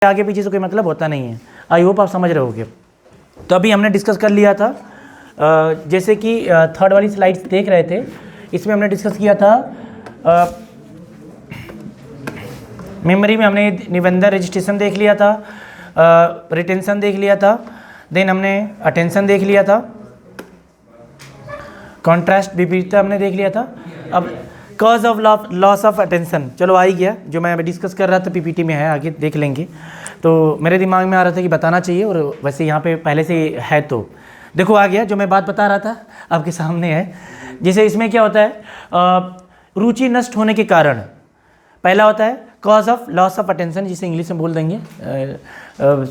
आगे पीछे से कोई मतलब होता नहीं है। आई होप आप समझ रहे होगे। तो अभी हमने डिस्कस कर लिया था, जैसे कि थर्ड वाली स्लाइड्स देख रहे थे, इसमें हमने डिस्कस किया था मेमोरी में हमने निबंधन रजिस्ट्रेशन देख लिया था, रिटेंशन देख लिया था, देन हमने अटेंशन देख लिया था, कॉन्ट्रास्ट विपरीतता हमने देख लिया था। अब cause of loss of attention चलो आ ही गया, जो मैं अभी डिस्कस कर रहा था पीपीटी में है, आगे देख लेंगे। तो मेरे दिमाग में आ रहा था कि बताना चाहिए, और वैसे यहाँ पे पहले से है, तो देखो आ गया जो मैं बात बता रहा था आपके सामने है। जैसे इसमें क्या होता है, रुचि नष्ट होने के कारण पहला होता है cause of loss of attention, जिसे इंग्लिश में बोल देंगे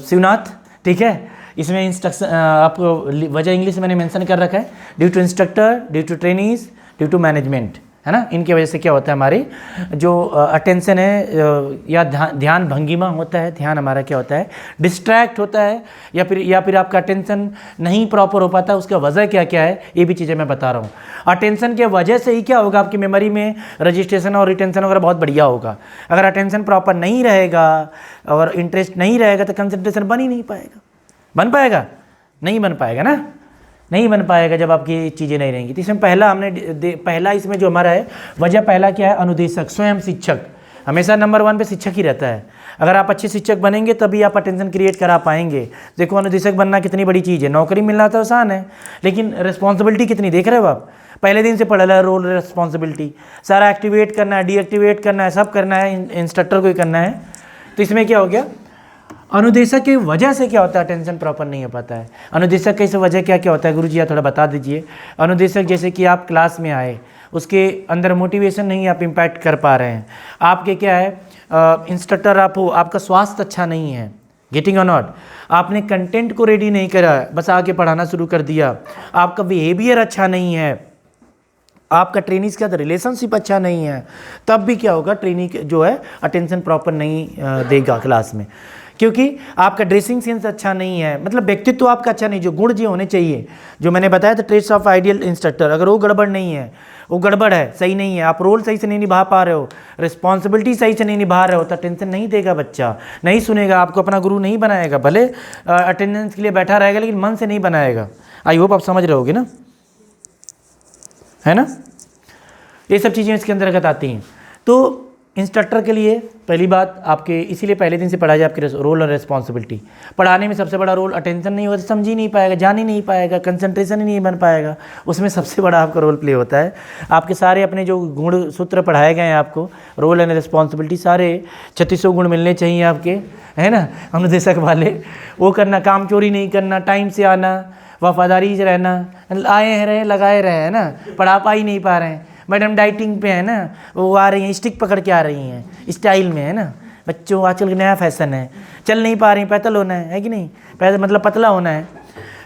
शिवनाथ, ठीक है। इसमें इंस्ट्रक्शन आपको वजह इंग्लिश में मैंने मेंशन कर रखा है, due to instructor, due to trainees, due to management, है ना। इनकी वजह से क्या होता है, हमारी जो अटेंशन है या ध्यान भंगिमा होता है, ध्यान हमारा क्या होता है, डिस्ट्रैक्ट होता है, या फिर आपका अटेंशन नहीं प्रॉपर हो पाता। उसका वजह क्या क्या है, ये भी चीज़ें मैं बता रहा हूँ। अटेंशन के वजह से ही क्या होगा, आपकी मेमोरी में रजिस्ट्रेशन और रिटेंशन वगैरह बहुत बढ़िया होगा। अगर अटेंशन प्रॉपर नहीं रहेगा और इंटरेस्ट नहीं रहेगा तो कंसंट्रेशन बन ही नहीं पाएगा। बन पाएगा? नहीं बन पाएगा ना, नहीं बन पाएगा जब आपकी चीज़ें नहीं रहेंगी। तो इसमें पहला इसमें जो हमारा है वजह, पहला क्या है, अनुदेशक, स्वयं शिक्षक। हमेशा नंबर 1 पे शिक्षक ही रहता है। अगर आप अच्छे शिक्षक बनेंगे तभी आप अटेंशन क्रिएट करा पाएंगे। देखो अनुदेशक बनना कितनी बड़ी चीज़ है, नौकरी मिलना तो आसान है, लेकिन रिस्पॉन्सिबिलिटी कितनी, देख रहे हो आप, पहले दिन से पढ़ रहा है रोल रिस्पॉन्सिबिलिटी, सारा एक्टिवेट करना है, डीएक्टिवेट करना है, सब करना है, इंस्ट्रक्टर को ही करना है। तो इसमें क्या हो गया, अनुदेशक की वजह से क्या होता है, अटेंशन प्रॉपर नहीं हो पाता है। अनुदेशक की वजह क्या क्या होता है, गुरुजी आप थोड़ा बता दीजिए। अनुदेशक जैसे कि आप क्लास में आए, उसके अंदर मोटिवेशन नहीं आप इम्पैक्ट कर पा रहे हैं, आपके क्या है, इंस्ट्रक्टर आप हो, आपका स्वास्थ्य अच्छा नहीं है, गेटिंग और नॉट, आपने कंटेंट को रेडी नहीं करा, बस आके पढ़ाना शुरू कर दिया, आपका बिहेवियर अच्छा नहीं है, आपका ट्रेनिंग के साथ रिलेशनशिप अच्छा नहीं है, तब भी क्या होगा, ट्रेनिंग जो है अटेंशन प्रॉपर नहीं देगा क्लास में, क्योंकि आपका ड्रेसिंग सेंस अच्छा नहीं है, मतलब व्यक्तित्व आपका अच्छा नहीं, जो गुण जो होने चाहिए, जो मैंने बताया था ट्रेट्स ऑफ आइडियल इंस्ट्रक्टर, अगर वो गड़बड़ नहीं है, वो गड़बड़ है, सही नहीं है, आप रोल सही से नहीं निभा पा रहे हो, रिस्पॉन्सिबिलिटी सही से नहीं निभा रहे हो, तो अटेंशन नहीं देगा बच्चा, नहीं सुनेगा, आपको अपना गुरु नहीं बनाएगा, भले अटेंडेंस के लिए बैठा रहेगा लेकिन मन से नहीं बनाएगा। आई होप आप समझ रहे होगे ना, है ना। ये सब चीज़ें इसके अंतर्गत आती हैं। तो इंस्ट्रक्टर के लिए पहली बात आपके, इसीलिए पहले दिन से पढ़ा जाए आपके रोल और रिस्पॉन्सिबिलिटी। पढ़ाने में सबसे बड़ा रोल, अटेंशन नहीं होगा तो समझ ही नहीं पाएगा, जान ही नहीं पाएगा, कंसंट्रेशन ही नहीं बन पाएगा, उसमें सबसे बड़ा आपका रोल प्ले होता है। आपके सारे अपने जो गुण सूत्र पढ़ाए गए हैं आपको, रोल एंड रिस्पॉन्सिबिलिटी, सारे 3600 गुण मिलने चाहिए आपके, है ना, अनुदेशक वाले। वो करना, काम चोरी नहीं करना, टाइम से आना, वफादारी से रहना, आए रहे लगाए रहे, है ना, पढ़ा पा ही नहीं पा रहे हैं, मैडम डाइटिंग पे है ना, वो आ रही हैं स्टिक पकड़ के आ रही हैं स्टाइल में, है ना, बच्चों आजकल नया फैशन है, चल नहीं पा रही, पैदल होना है कि नहीं, पैदल मतलब पतला होना है,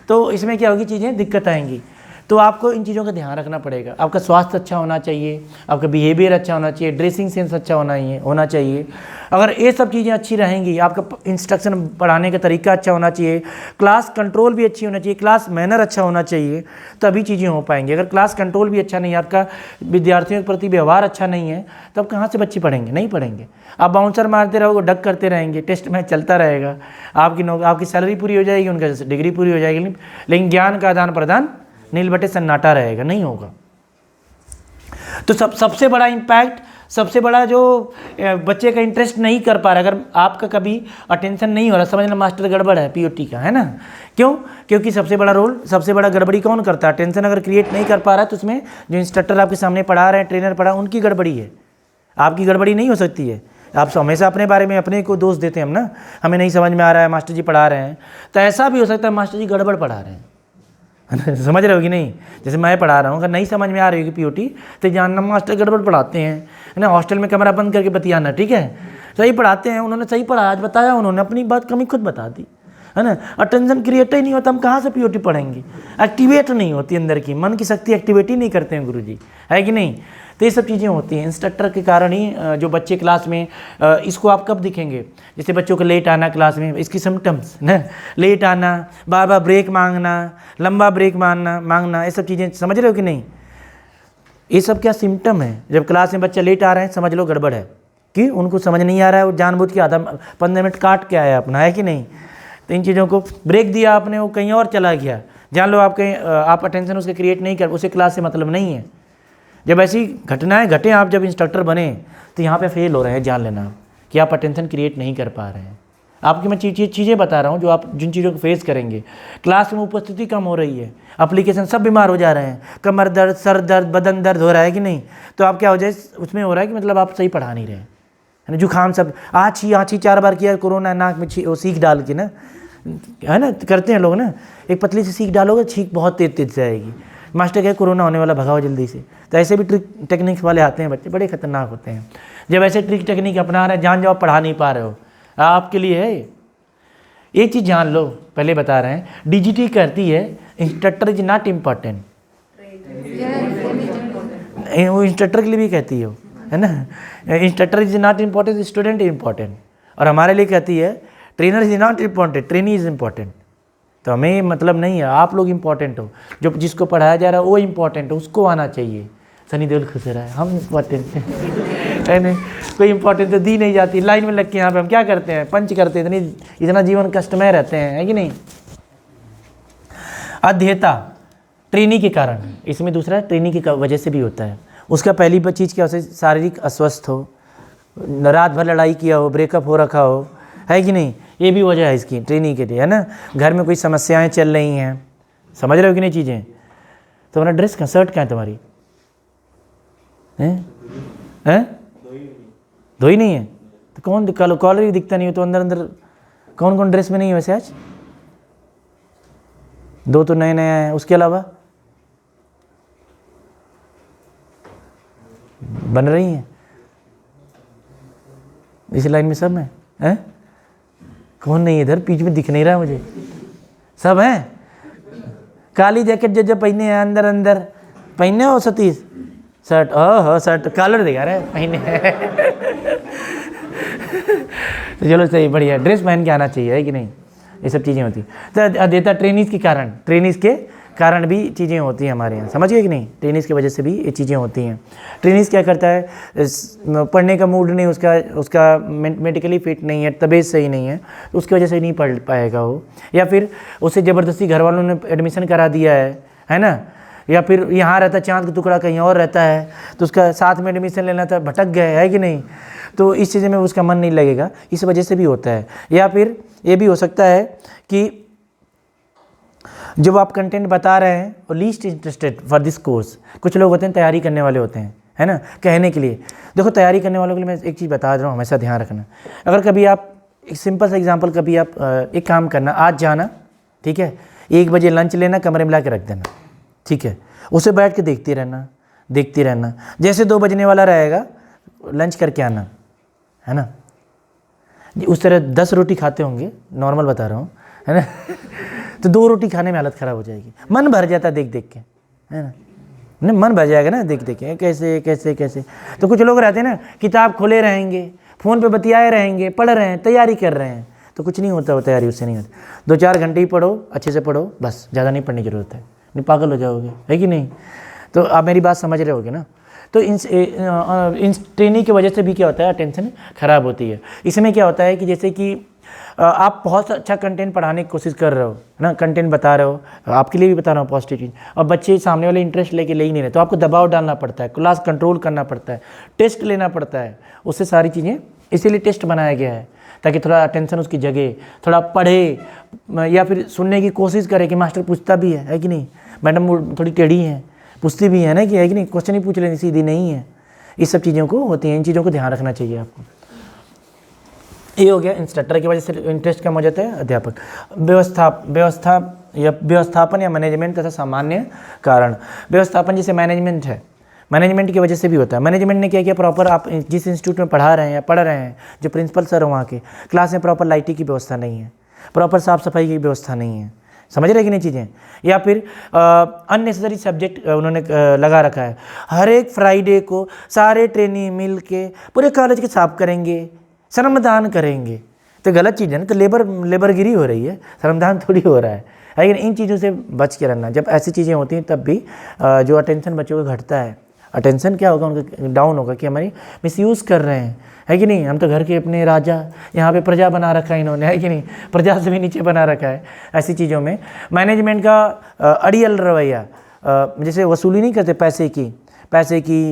तो इसमें क्या होगी, चीज़ें दिक्कत आएंगी। तो आपको इन चीज़ों का ध्यान रखना पड़ेगा। आपका स्वास्थ्य अच्छा होना चाहिए, आपका बिहेवियर अच्छा होना चाहिए, ड्रेसिंग सेंस अच्छा होना चाहिए। अगर ये सब चीज़ें अच्छी रहेंगी, आपका इंस्ट्रक्शन पढ़ाने का तरीका अच्छा होना चाहिए, क्लास कंट्रोल भी अच्छी होना चाहिए, क्लास मैनर अच्छा होना चाहिए, तभी चीज़ें हो पाएंगी। अगर क्लास कंट्रोल भी अच्छा नहीं है, आपका विद्यार्थियों के प्रति व्यवहार अच्छा नहीं है, तब कहाँ से बच्चे पढ़ेंगे, नहीं पढ़ेंगे। आप बाउंसर मारते रहोगे, डक करते रहेंगे, टेस्ट मैच चलता रहेगा, आपकी सैलरी पूरी हो जाएगी, उनका डिग्री पूरी हो जाएगी, लेकिन ज्ञान का आदान प्रदान नील बटे सन्नाटा रहेगा, नहीं होगा। तो सबसे बड़ा इम्पैक्ट, सबसे बड़ा जो बच्चे का इंटरेस्ट नहीं कर पा रहा, अगर आपका कभी अटेंशन नहीं हो रहा, समझना मास्टर गड़बड़ है पीओटी का, है ना। क्यों? क्योंकि सबसे बड़ा रोल, सबसे बड़ा गड़बड़ी कौन करता है, अटेंशन अगर क्रिएट नहीं कर पा रहा है तो उसमें जो इंस्ट्रक्टर आपके सामने पढ़ा रहे हैं, ट्रेनर पढ़ा, उनकी गड़बड़ी है, आपकी गड़बड़ी नहीं हो सकती है। आप हमेशा अपने बारे में अपने को दोष देते हैं हम ना, हमें नहीं समझ में आ रहा है, मास्टर जी पढ़ा रहे हैं, तो ऐसा भी हो सकता है मास्टर जी गड़बड़ पढ़ा रहे हैं, समझ रहे हो कि नहीं। जैसे मैं पढ़ा रहा हूँ, अगर नहीं समझ में आ रही होगी पीओटी, तो जानना मास्टर गड़बड़ पढ़ाते हैं, है ना, हॉस्टल में कैमरा बंद करके बतियाना, ठीक है, सही पढ़ाते हैं, उन्होंने सही पढ़ा, आज बताया उन्होंने, अपनी बात कमी खुद बता दी, है ना। अटेंशन क्रिएट ही नहीं होता, हम कहाँ से पीओटी पढ़ेंगे, एक्टिवेट नहीं होती अंदर की, मन की शक्ति एक्टिवेट ही नहीं करते हैं गुरुजी, है कि नहीं। तो ये सब चीज़ें होती हैं इंस्ट्रक्टर के कारण ही। जो बच्चे क्लास में, इसको आप कब दिखेंगे, जैसे बच्चों को लेट आना क्लास में, इसकी सिम्टम्स ना, लेट आना, बार बार ब्रेक मांगना, लंबा ब्रेक मांगना, ये सब चीज़ें समझ रहे हो कि नहीं। ये सब क्या सिम्टम है, जब क्लास में बच्चा लेट आ रहे हैं समझ लो गड़बड़ है, कि उनको समझ नहीं आ रहा है, वो जानबूझ के आधा 15 मिनट काट के आया अपना, है कि नहीं। तो इन चीज़ों को ब्रेक दिया आपने, वो कहीं और चला गया। जान लो आप कहीं आप अटेंशन उसके क्रिएट नहीं कर, उसे क्लास से मतलब नहीं है। जब ऐसी घटनाएं घटें, आप जब इंस्ट्रक्टर बने तो यहाँ पे फेल हो रहे हैं, जान लेना कि आप अटेंशन क्रिएट नहीं कर पा रहे हैं। आपकी मैं चीज़ें बता रहा हूँ जो आप जिन चीज़ों को फेस करेंगे। क्लास में उपस्थिति कम हो रही है, एप्लीकेशन सब बीमार हो जा रहे हैं, कमर दर्द, सर दर्द, बदन दर्द हो रहा है कि नहीं। तो आप क्या हो जाए उसमें हो रहा है कि मतलब आप सही पढ़ा नहीं रहे, है ना। जुकाम सब आछी 4 बार किया, कोरोना नाक में वो सीख डाल के ना, है ना, करते हैं लोग ना। एक पतली सी सीख डालोगे, छींक बहुत तेज तेज से आएगी। मास्टर कहे कोरोना होने वाला, भगाओ जल्दी से। तो ऐसे भी ट्रिक टेक्निक्स वाले आते हैं बच्चे, बड़े खतरनाक होते हैं। जब ऐसे ट्रिक टेक्निक अपना रहे हैं, जान जाओ पढ़ा नहीं पा रहे हो, आपके लिए है। एक चीज़ जान लो, पहले बता रहे हैं, डीजीटी करती है इंस्ट्रक्टर इज नॉट इम्पॉर्टेंट। वो इंस्ट्रक्टर के लिए भी कहती है ना। Instructor is not important, student is important. और हमारे लिए कहती है trainer is not important, trainee is important. तो हमें मतलब नहीं है, आप लोग इम्पॉर्टेंट हो, जो जिसको पढ़ाया जा रहा है वो इम्पॉर्टेंट हो, उसको आना चाहिए। सनी देओल खुश रहा है, हम इम्पॉर्टेंट है नहीं, कोई इम्पोर्टेंस तो दी नहीं जाती। लाइन में लग के यहाँ पे हम क्या करते हैं, पंच करते हैं, इतना जीवन कष्टमय रहते हैं, है कि नहीं। अध्येता ट्रेनी के कारण, इसमें दूसरा ट्रेनी की वजह से भी होता है। उसका पहली चीज़ क्या हो, शारीरिक अस्वस्थ हो, रात भर लड़ाई किया हो, ब्रेकअप हो रखा हो, है कि नहीं, ये भी वजह है इसकी ट्रेनी के लिए, है ना। घर में कोई समस्याएं चल रही हैं, समझ रहे हो कि नहीं चीज़ें। तो हमारा ड्रेस का शर्ट क्या है तुम्हारी, हैं धोई नहीं है तो कौन, कॉलर ही दिखता नहीं हो तो अंदर अंदर कौन कौन ड्रेस में नहीं है वैसे आज। 2 तो नए नए आए हैं, उसके अलावा बन रही हैं इस लाइन में, सब में हैं। कौन नहीं है इधर, बीच में दिख नहीं रहा मुझे, सब हैं। काली जैकेट जो पहने हैं, अंदर अंदर पहने हो सतीश शर्ट, ओह शर्ट कॉलर दिखा रहे पहने तो चलो सही, बढ़िया, ड्रेस पहन के आना चाहिए, है कि नहीं। ये सब चीज़ें होती हैं। तो अध्येता ट्रेनिज के कारण, ट्रेनिज के कारण भी चीज़ें होती हैं हमारे यहाँ, समझ गए कि नहीं। ट्रेनिज की वजह से भी ये चीज़ें होती हैं। ट्रेनिज क्या करता है, पढ़ने का मूड नहीं, उसका मेडिकली फिट नहीं है, तबीयत सही नहीं है, तो उसकी वजह से नहीं पढ़ पाएगा वो। या फिर उसे ज़बरदस्ती घर वालों ने एडमिशन करा दिया है ना। या फिर यहाँ रहता चाँद का टुकड़ा कहीं और रहता है, तो उसका साथ में एडमिशन लेना था, भटक गए, है कि नहीं। तो इस चीज़ में उसका मन नहीं लगेगा, इस वजह से भी होता है। या फिर ये भी हो सकता है कि जब आप कंटेंट बता रहे हैं और least interested for this course, कुछ लोग होते हैं तैयारी करने वाले होते हैं, है ना, कहने के लिए। देखो तैयारी करने वालों के लिए मैं एक चीज़ बता रहा हूँ, हमेशा ध्यान रखना। अगर कभी आप एक सिंपल सा एग्जांपल, कभी आप एक काम करना, आज जाना, ठीक है, 1 बजे लंच लेना, कमरे में ला के रख देना, ठीक है, उसे बैठ के देखते रहना। जैसे 2 बजने वाला रहेगा, लंच करके आना, है ना। उस तरह 10 रोटी खाते होंगे, नॉर्मल बता रहा हूँ, है ना तो 2 रोटी खाने में हालत ख़राब हो जाएगी। मन भर जाता है देख के, है ना, मन भर जाएगा ना देख के, कैसे कैसे कैसे। तो कुछ लोग रहते हैं ना, किताब खोले रहेंगे, फ़ोन पे बतियाए रहेंगे, पढ़ रहे हैं, तैयारी कर रहे हैं, तो कुछ नहीं होता, वो तैयारी उससे नहीं होती। 2-4 घंटे ही पढ़ो, अच्छे से पढ़ो, बस, ज़्यादा नहीं पढ़ने की ज़रूरत है, नहीं पागल हो जाओगे, है कि नहीं। तो आप मेरी बात समझ रहे होगे ना। तो इन ट्रेनिंग की वजह से भी क्या होता है, अटेंशन खराब होती है। इसमें क्या होता है कि जैसे कि आप बहुत अच्छा कंटेंट पढ़ाने की कोशिश कर रहे हो, है ना, कंटेंट बता रहे हो, आपके लिए भी बता रहा हूँ पॉजिटिव चीज़, और बच्चे सामने वाले इंटरेस्ट लेके ले ही नहीं रहे, तो आपको दबाव डालना पड़ता है, क्लास कंट्रोल करना पड़ता है, टेस्ट लेना पड़ता है, उससे सारी चीज़ें, इसीलिए टेस्ट बनाया गया है, ताकि थोड़ा अटेंशन उसकी जगह, थोड़ा पढ़े, या फिर सुनने की कोशिश करे कि मास्टर पूछता भी है कि नहीं, मैडम थोड़ी टेढ़ी हैं, पूछती भी है ना कि है कि नहीं, क्वेश्चन ही पूछ लेनी, सीधी नहीं है। इस सब चीज़ों को होती हैं, इन चीज़ों को ध्यान रखना चाहिए आपको। ये हो गया इंस्ट्रक्टर की वजह से इंटरेस्ट कम हो जाता है। अध्यापक व्यवस्थापन या मैनेजमेंट तथा सामान्य कारण। व्यवस्थापन जैसे मैनेजमेंट है, मैनेजमेंट की वजह से भी होता है। मैनेजमेंट ने क्या किया, प्रॉपर आप जिस इंस्टीट्यूट में पढ़ा रहे हैं या पढ़ रहे हैं, जो प्रिंसिपल सर हो वहाँ के, क्लास में प्रॉपर लाइटिंग की व्यवस्था नहीं है, प्रॉपर साफ़ सफाई की व्यवस्था नहीं है, समझ रहे कि नहीं चीज़ें। या फिर अननेसेसरी सब्जेक्ट उन्होंने लगा रखा है, हर एक फ्राइडे को सारे ट्रेनी मिल के पूरे कॉलेज के साफ करेंगे, श्रमदान करेंगे, तो गलत चीज़ है ना, तो लेबरगिरी हो रही है, श्रमदान थोड़ी हो रहा है। लेकिन इन चीज़ों से बच के रहना, जब ऐसी चीज़ें होती हैं तब भी जो अटेंशन बच्चों का घटता है, अटेंशन क्या होगा उनका, डाउन होगा कि हमारी मिसयूज़ कर रहे हैं, है कि नहीं। हम तो घर के अपने राजा, यहाँ पे प्रजा बना रखा है इन्होंने, है कि नहीं, प्रजा से भी नीचे बना रखा है। ऐसी चीज़ों में मैनेजमेंट का अड़ियल रवैया, जैसे वसूली नहीं करते पैसे की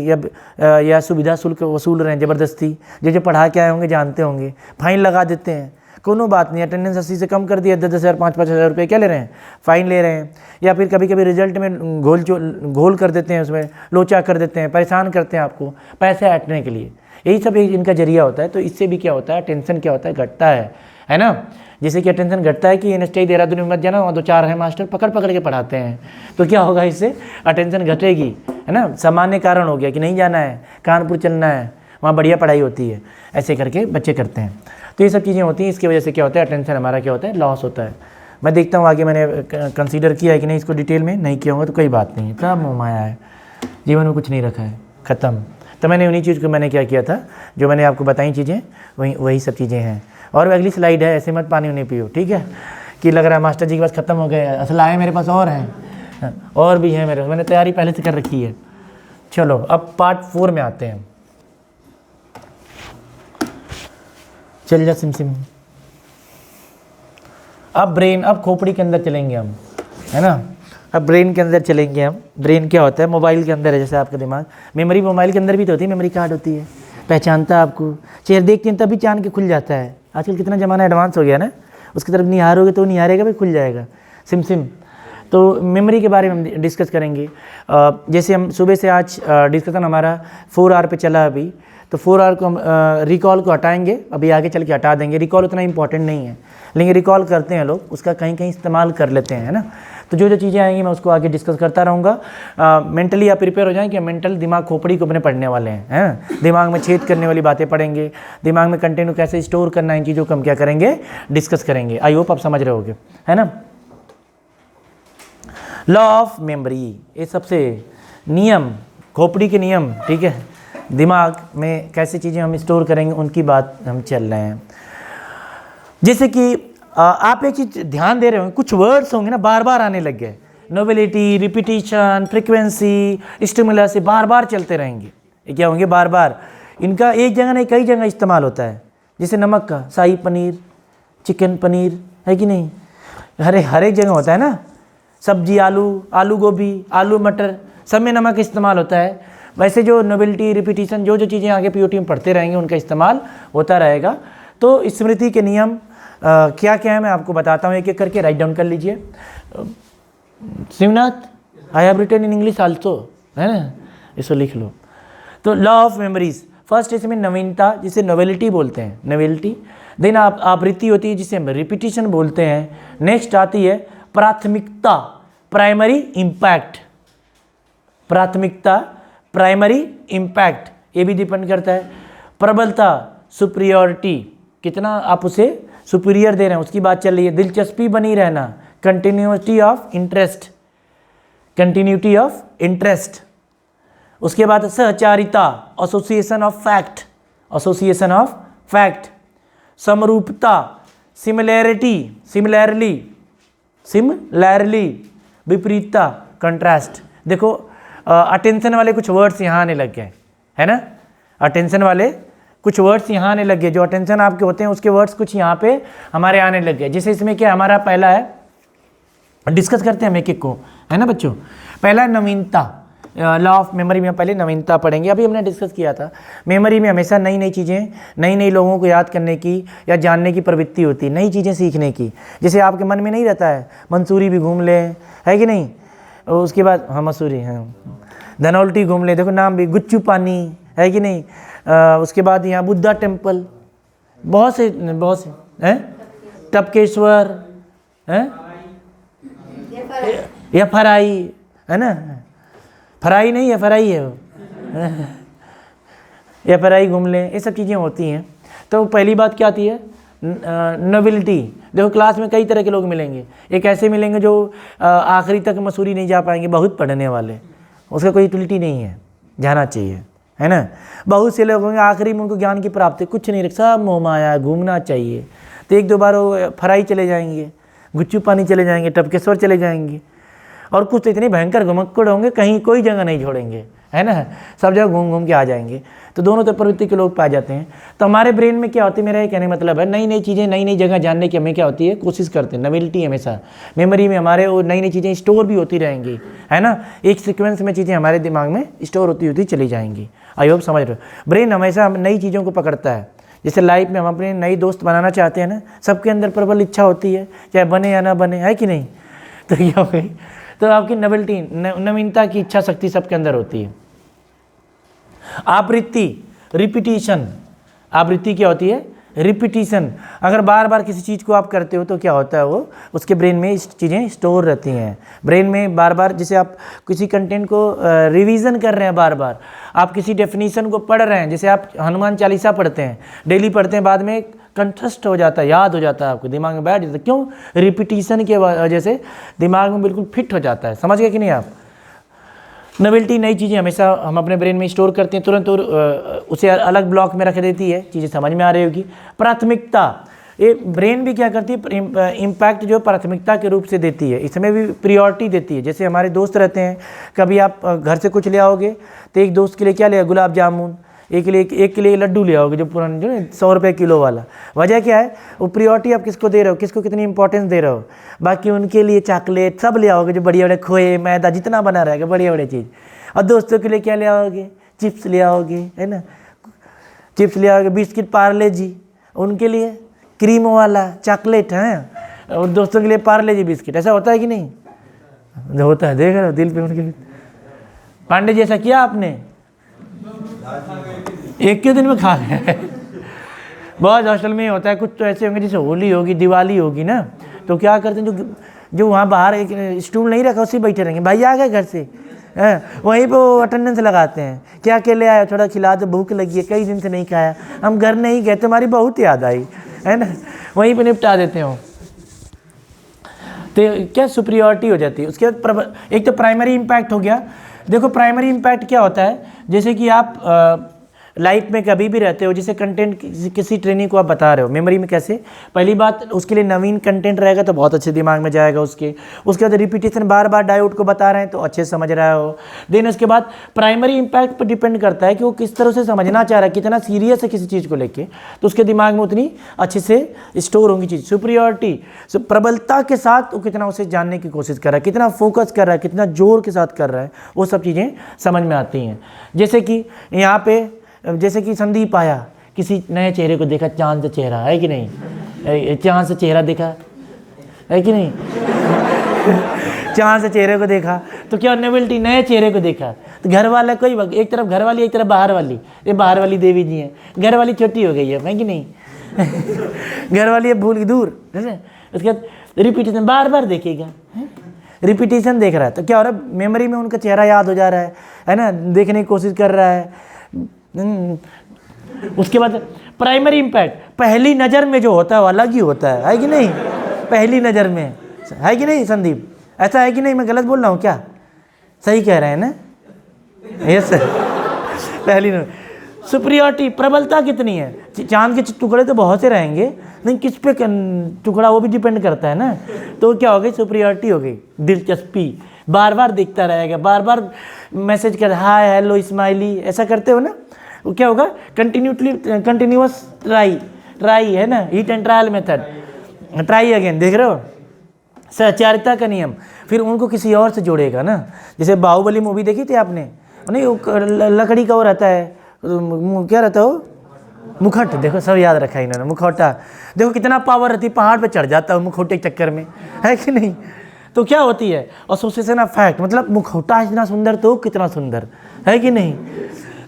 या सुविधा शुल्क वसूल रहे हैं ज़बरदस्ती, जो पढ़ा के आए होंगे जानते होंगे, फाइन लगा देते हैं, कोनो बात नहीं, अटेंडेंस 80 से कम कर दिया, 10,000 5,000 रुपये क्या ले रहे हैं, फ़ाइन ले रहे हैं। या फिर कभी कभी रिजल्ट में घोल कर देते हैं, उसमें लोचा कर देते हैं, परेशान करते हैं आपको पैसे ऐंठने के लिए, यही सब इनका जरिया होता है। तो इससे भी क्या होता है, टेंशन क्या होता है, घटता है ना। जैसे कि अटेंशन घटता है कि एनएसटीआई देहरादून में मत जाना, वहाँ 2-4 है मास्टर पकड़ के पढ़ाते हैं, तो क्या होगा, इससे अटेंशन घटेगी, है ना। सामान्य कारण हो गया कि नहीं जाना है, कानपुर चलना है, वहाँ बढ़िया पढ़ाई होती है, ऐसे करके बच्चे करते हैं। तो ये सब चीज़ें होती हैं, इसकी वजह से क्या होता है, अटेंशन हमारा क्या होता है, लॉस होता है। मैं देखता हूँ आगे मैंने कंसीडर किया है कि नहीं, इसको डिटेल में नहीं किया होगा तो कोई बात नहीं है, सब मोह माया है, जीवन में कुछ नहीं रखा है, ख़त्म। तो मैंने उन्हीं चीज़ को मैंने क्या किया था, जो मैंने आपको बताई चीज़ें, वही सब चीज़ें हैं। और अगली स्लाइड है, ऐसे मत पानी नहीं पियो, ठीक है, कि लग रहा है मास्टर जी के पास ख़त्म हो गया है, असल आए मेरे पास और हैं, और भी हैं मेरे, मैंने तैयारी पहले से कर रखी है। चलो अब पार्ट 4 में आते हैं। चल जा सिम। अब ब्रेन, अब खोपड़ी के अंदर चलेंगे हम, है ना। अब ब्रेन के अंदर चलेंगे हम। ब्रेन क्या होता है, मोबाइल के अंदर है, जैसे आपका दिमाग, मेमोरी मोबाइल के अंदर भी तो होती है, मेमोरी कार्ड होती है, पहचानता है आपको, चेहरे देखते हैं तभी चांद के खुल जाता है। आजकल कितना ज़माना एडवांस हो गया ना, उसकी तरफ निहारोगे तो निहारेगा भी, खुल जाएगा सिम। तो मेमोरी के बारे में हम डिस्कस करेंगे। जैसे हम सुबह से आज डिस्कशन हमारा 4 आवर पे चला अभी, तो 4 आवर को हम रिकॉल को हटाएंगे, अभी आगे चल के हटा देंगे। रिकॉल उतना इंपॉर्टेंट नहीं है, लेकिन रिकॉल करते हैं लोग, उसका कहीं इस्तेमाल कर लेते हैं, है ना। तो जो चीज़ें आएंगी मैं उसको आगे डिस्कस करता रहूँगा। मेंटली आप प्रिपेयर हो जाएं कि मेंटल दिमाग खोपड़ी को अपने पढ़ने वाले हैं, दिमाग में छेद करने वाली बातें पढ़ेंगे, दिमाग में कंटेंट को कैसे स्टोर करना है, इन चीज़ों को हम क्या करेंगे, डिस्कस करेंगे। आई होप आप समझ रहे होगे, है ना। लॉ ऑफ मेमोरी, ये सबसे नियम, खोपड़ी के नियम, ठीक है, दिमाग में कैसे चीज़ें हम स्टोर करेंगे, उनकी बात हम चल रहे हैं। जैसे कि आप एक चीज़ ध्यान दे रहे होंगे, कुछ वर्ड्स होंगे ना बार बार आने लग गए, नोवेलिटी, रिपीटिशन, फ्रीक्वेंसी, स्टिमुलस, बार बार चलते रहेंगे। ये क्या होंगे, बार बार, इनका एक जगह नहीं कई जगह इस्तेमाल होता है। जैसे नमक का, शाही पनीर, चिकन पनीर, है कि नहीं, हर एक जगह होता है ना। सब्जी, आलू गोभी, आलू मटर, सब में नमक इस्तेमाल होता है। वैसे जो नोवेलिटी, रिपीटिशन, जो चीज़ें आगे पीओटी में पढ़ते रहेंगे उनका इस्तेमाल होता रहेगा। तो स्मृति के नियम क्या क्या है मैं आपको बताता हूँ, एक एक करके राइट डाउन कर लीजिए। Shivnath, I have written in English also, है ना, इसको लिख लो। तो लॉ ऑफ मेमोरीज, फर्स्ट इसमें नवीनता, जिसे नोवेलिटी बोलते हैं, नोवेलिटी। देन आवृत्ति होती है, जिसे हम रिपीटिशन बोलते हैं। नेक्स्ट आती है प्राथमिकता, प्राइमरी इम्पैक्ट, प्राथमिकता, प्राइमरी इम्पैक्ट, ये भी डिपेंड करता है। प्रबलता, सुपीरियरिटी, कितना आप उसे सुपीरियर दे रहे हैं, उसकी बात चल रही है। दिलचस्पी बनी रहना, continuity of interest, continuity of interest. उसके बाद सहचारिता, association of fact, association of fact. समरूपता, सिमिलैरिटी, सिमिलैरली, विपरीतता, कंट्रास्ट। देखो अटेंशन वाले कुछ वर्ड्स यहाँ आने लग गए, है ना, अटेंशन वाले कुछ वर्ड्स यहाँ आने लग गए, जो अटेंशन आपके होते हैं उसके वर्ड्स कुछ यहाँ पे हमारे आने लग गए। जैसे इसमें क्या हमारा पहला है, डिस्कस करते हैं हम एक एक को, है ना बच्चों। पहला नवीनता, लॉ ऑफ मेमोरी में पहले नवीनता पढ़ेंगे। अभी हमने डिस्कस किया था, मेमोरी में हमेशा नई नई चीज़ें, नई लोगों को याद करने की या जानने की प्रवृत्ति होती है, नई चीज़ें सीखने की। जैसे आपके मन में नहीं रहता है मंसूरी भी घूम लें, है कि नहीं, उसके बाद हाँ मसूरी, हाँ धनौल्टी घूम लें, देखो नाम भी, गुच्चू पानी, है कि नहीं। उसके बाद यहाँ बुद्धा टेम्पल, बहुत से हैं, टपकेश्वर, हैं, या फराई, है ना, फराई नहीं है, फराई है वो, या फराई घूम लें, ये सब चीज़ें होती हैं। तो पहली बात क्या आती है, नोवेलिटी। देखो क्लास में कई तरह के लोग मिलेंगे, एक ऐसे मिलेंगे जो आखिरी तक मसूरी नहीं जा पाएंगे, बहुत पढ़ने वाले, उसका कोई यूटिलिटी नहीं है, जाना चाहिए, है ना। बहुत से लोग होंगे आखिरी में उनको ज्ञान की प्राप्ति कुछ नहीं रख, सब मोह माया, घूमना चाहिए। तो एक दो बार वो फराई चले जाएंगे, गुच्चू पानी चले जाएंगे, टपकेश्वर चले जाएंगे, और कुछ तो इतने भयंकर घुमक्कड़ होंगे कहीं कोई जगह नहीं छोड़ेंगे, है ना, सब जगह घूम घूम के आ जाएंगे। तो दोनों तो प्रवृत्ति के लोग पाए जाते हैं। तो हमारे ब्रेन में क्या होती है, मेरा ये कहने का मतलब है, नई नई चीज़ें, नई नई जगह जानने की हमें क्या होती है, कोशिश करते हैं। नोवेल्टी हमेशा मेमोरी में हमारे वो नई नई चीज़ें स्टोर भी होती रहेंगी, है ना, एक सीक्वेंस में चीज़ें हमारे दिमाग में स्टोर होती होती चली जाएंगी। आई होप समझ रहे हो। ब्रेन हमेशा नई चीज़ों को पकड़ता है। जैसे लाइफ में हम अपने नई दोस्त बनाना चाहते हैं ना, सबके अंदर प्रबल इच्छा होती है, चाहे बने या ना बने, है कि नहीं। तो क्या हो गई, तो आपकी नोवेल्टी, नवीनता की इच्छा शक्ति सबके अंदर होती है। आवृत्ति, रिपीटिशन, आवृत्ति क्या होती है, रिपीटिशन। अगर बार बार किसी चीज़ को आप करते हो तो क्या होता है, वो उसके ब्रेन में चीज़ें स्टोर रहती हैं ब्रेन में बार बार। जैसे आप किसी कंटेंट को रिवीजन कर रहे हैं, बार बार आप किसी डेफिनेशन को पढ़ रहे हैं, जैसे आप हनुमान चालीसा पढ़ते हैं, डेली पढ़ते हैं, बाद में कंठस्थ हो जाता है, याद हो जाता है, आपके दिमाग में बैठ जाता है। क्यों, रिपीटिशन के वजह से दिमाग में बिल्कुल फिट हो जाता है। समझ गए कि नहीं आप। नोवेल्टी, नई चीज़ें हमेशा हम अपने ब्रेन में स्टोर करते हैं, तुरंत उसे अलग ब्लॉक में रख देती है। चीज़ें समझ में आ रही होगी। प्राथमिकता, ये ब्रेन भी क्या करती है, इम्पैक्ट जो प्राथमिकता के रूप से देती है, इसमें भी प्रियोरिटी देती है। जैसे हमारे दोस्त रहते हैं, कभी आप घर से कुछ ले आओगे तो एक दोस्त के लिए क्या ले, गुलाब जामुन, एक के लिए लड्डू ले आओगे, जो पुराना जो 100 रुपये किलो वाला। वजह क्या है, वो प्रियोरिटी आप किसको दे रहे हो, किसको कितनी इंपॉर्टेंस दे रहे हो। बाकी उनके लिए चॉकलेट सब ले आओगे, जो बढ़िया बड़े खोए, मैदा, जितना बना रहेगा बढ़िया बढ़िया चीज़। और दोस्तों के लिए क्या ले आओगे, चिप्स ले आओगे, है ना, चिप्स ले आओगे, बिस्किट पार्ले जी, उनके लिए क्रीम वाला चॉकलेट है, और दोस्तों के लिए पार्ले जी बिस्किट। ऐसा होता है कि नहीं, होता है, देख रहे हो, दिल पे उनके लिए। पांडे जी ऐसा किया आपने, एक के दिन में खा गए। बहुत हॉस्टल में होता है, कुछ तो ऐसे होंगे जैसे होली होगी, दिवाली होगी ना, तो क्या करते हैं, जो वहाँ बाहर एक स्टूल नहीं रखा उसी बैठे रहेंगे, भाई आ गए घर से, वहीं पे वो अटेंडेंस लगाते हैं, क्या अकेले आए, थोड़ा खिला दो, भूख लगी है, कई दिन से नहीं खाया, हम घर नहीं गए, तुम्हारी बहुत याद आई, है ना, वहीं पे निपटा देते हो। तो क्या सुपीरियॉरिटी हो जाती है। उसके बाद एक तो प्राइमरी इम्पैक्ट हो गया। देखो प्राइमरी इम्पैक्ट क्या होता है, जैसे कि आप लाइफ में कभी भी रहते हो, जैसे कंटेंट किसी ट्रेनिंग को आप बता रहे हो, मेमोरी में कैसे, पहली बात उसके लिए नवीन कंटेंट रहेगा तो बहुत अच्छे दिमाग में जाएगा। उसके बाद रिपीटेशन, बार बार डायोड को बता रहे हैं तो अच्छे समझ रहा हो। देन उसके बाद प्राइमरी इम्पैक्ट पर डिपेंड करता है कि वो किस तरह से समझना चाह रहा है, कितना सीरियस है किसी चीज़ को लेके, तो उसके दिमाग में उतनी अच्छे से स्टोर होंगी चीज़। सुपीरियॉरिटी, प्रबलता के साथ वो कितना उसे जानने की कोशिश कर रहा है, कितना फोकस कर रहा है, कितना जोर के साथ कर रहा है, वो सब चीज़ें समझ में आती हैं। जैसे कि यहाँ पे, जैसे कि संदीप आया, किसी नए चेहरे को देखा, चांद से चेहरा, है कि नहीं, चांद से चेहरा देखा, है कि नहीं, चांद से चेहरे को देखा तो क्या नोवेल्टी, नए चेहरे को देखा। तो घर वाला कोई एक तरफ घर वाली, एक तरफ बाहर वाली, ये बाहर वाली देवी जी हैं, घर वाली छोटी हो गई है कि नहीं घर वाली है भूल की दूर। उसके बाद रिपीटेशन, बार बार देखेगा, रिपीटेशन देख रहा है तो क्या हो रहा है, मेमोरी में उनका चेहरा याद हो जा रहा है ना, देखने की कोशिश कर रहा है। उसके बाद प्राइमरी इम्पैक्ट, पहली नज़र में जो होता है वो अलग ही होता है कि नहीं, पहली नज़र में, है कि नहीं संदीप, ऐसा है कि नहीं, मैं गलत बोल रहा हूँ क्या, सही कह रहे हैं ना, यस सर। पहली नज़र, सुपीरियॉरिटी, प्रबलता कितनी है। चांद के टुकड़े तो बहुत से रहेंगे, लेकिन किस पे टुकड़ा वो भी डिपेंड करता है ना, तो क्या हो गई, सुपीरियॉरिटी हो गई। दिलचस्पी, बार बार दिखता रहेगा, बार बार मैसेज कर, हाय हेलो स्माइली, ऐसा करते हो ना, वो क्या होगा, कंटिन्यूअस ट्राई है ना, hit and trial method, try again, देख रहे हो, सहचारिता का नियम। फिर उनको किसी और से जोड़ेगा ना, जैसे बाहुबली मूवी देखी थी आपने, नहीं, लकड़ी का वो रहता है, क्या रहता है वो, मुखट, देखो सब याद रखा है इन्होंने, मुखौटा, देखो कितना पावर रहती है, पहाड़ पे चढ़ जाता है मुखौटे के चक्कर में, है कि नहीं। तो क्या होती है, एसोसिएशन ऑफ फैक्ट, मतलब मुखौटा इतना सुंदर तो कितना सुंदर, है कि नहीं।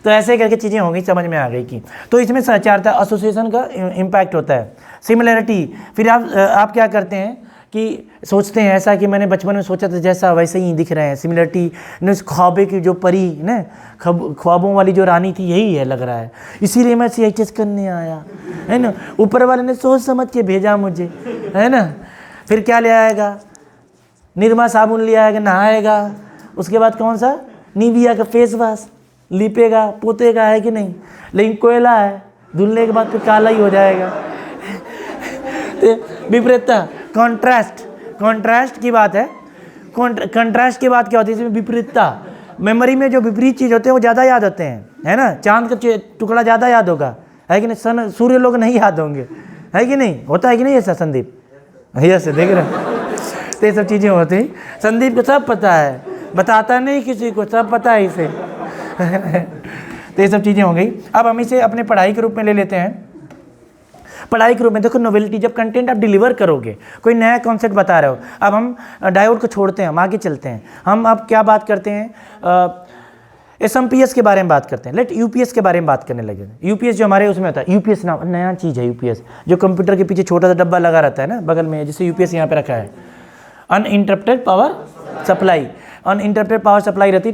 तो ऐसे करके चीज़ें होंगी, समझ में आ गई कि, तो इसमें सहचारिता, एसोसिएशन का इम्पैक्ट होता है। सिमिलैरिटी, फिर आप क्या करते हैं कि सोचते हैं ऐसा कि मैंने बचपन में सोचा था जैसा वैसे ही दिख रहे हैं। सिमिलरिटी, ख्वाबे की जो परी ना, ख्वाबों वाली जो रानी थी, यही है लग रहा है, इसीलिए मैं CHS करने आया, है ना, ऊपर वाले ने सोच समझ के भेजा मुझे, है ना। फिर क्या ले आएगा, निरमा साबुन ले आएगा, नहाएगा, उसके बाद कौन सा, निविया का फेस वॉश लिपेगा, पोतेगा, है कि नहीं। लेकिन कोयला है, धुलने के बाद फिर काला ही हो जाएगा। विपरीतता, कंट्रास्ट की बात है, कंट्रास्ट की बात क्या होती है इसमें, विपरीतता। मेमोरी में जो विपरीत चीज़ होते हैं वो ज़्यादा याद होते हैं, है ना। चांद का टुकड़ा ज़्यादा याद होगा, है कि नहीं। सूर्य लोग नहीं याद होंगे, है कि नहीं, होता है कि नहीं ऐसा संदीप? यस, देख रहे हैं। तो ये सब चीज़ें होती हैं, संदीप को सब पता है, बताता नहीं किसी को, सब पता है इसे। तो ये सब चीज़ें हो गई। अब हम इसे अपने पढ़ाई के रूप में ले लेते हैं। पढ़ाई के रूप में देखो, नोवेलिटी, जब कंटेंट आप डिलीवर करोगे, कोई नया कॉन्सेप्ट बता रहे हो। अब हम डायोड को छोड़ते हैं, हम आगे चलते हैं। हम अब क्या बात करते हैं, SMPS के बारे में बात करते हैं। लेट UPS के बारे में बात करने लगे। UPS जो हमारे उसमें होता है, UPS नाम नया चीज़ है। UPS जो कंप्यूटर के पीछे छोटा सा डब्बा लगा रहता है ना बगल में, जिससे UPS यहाँ पे रखा है, uninterrupted power supply. Uninterrupted power supply रहती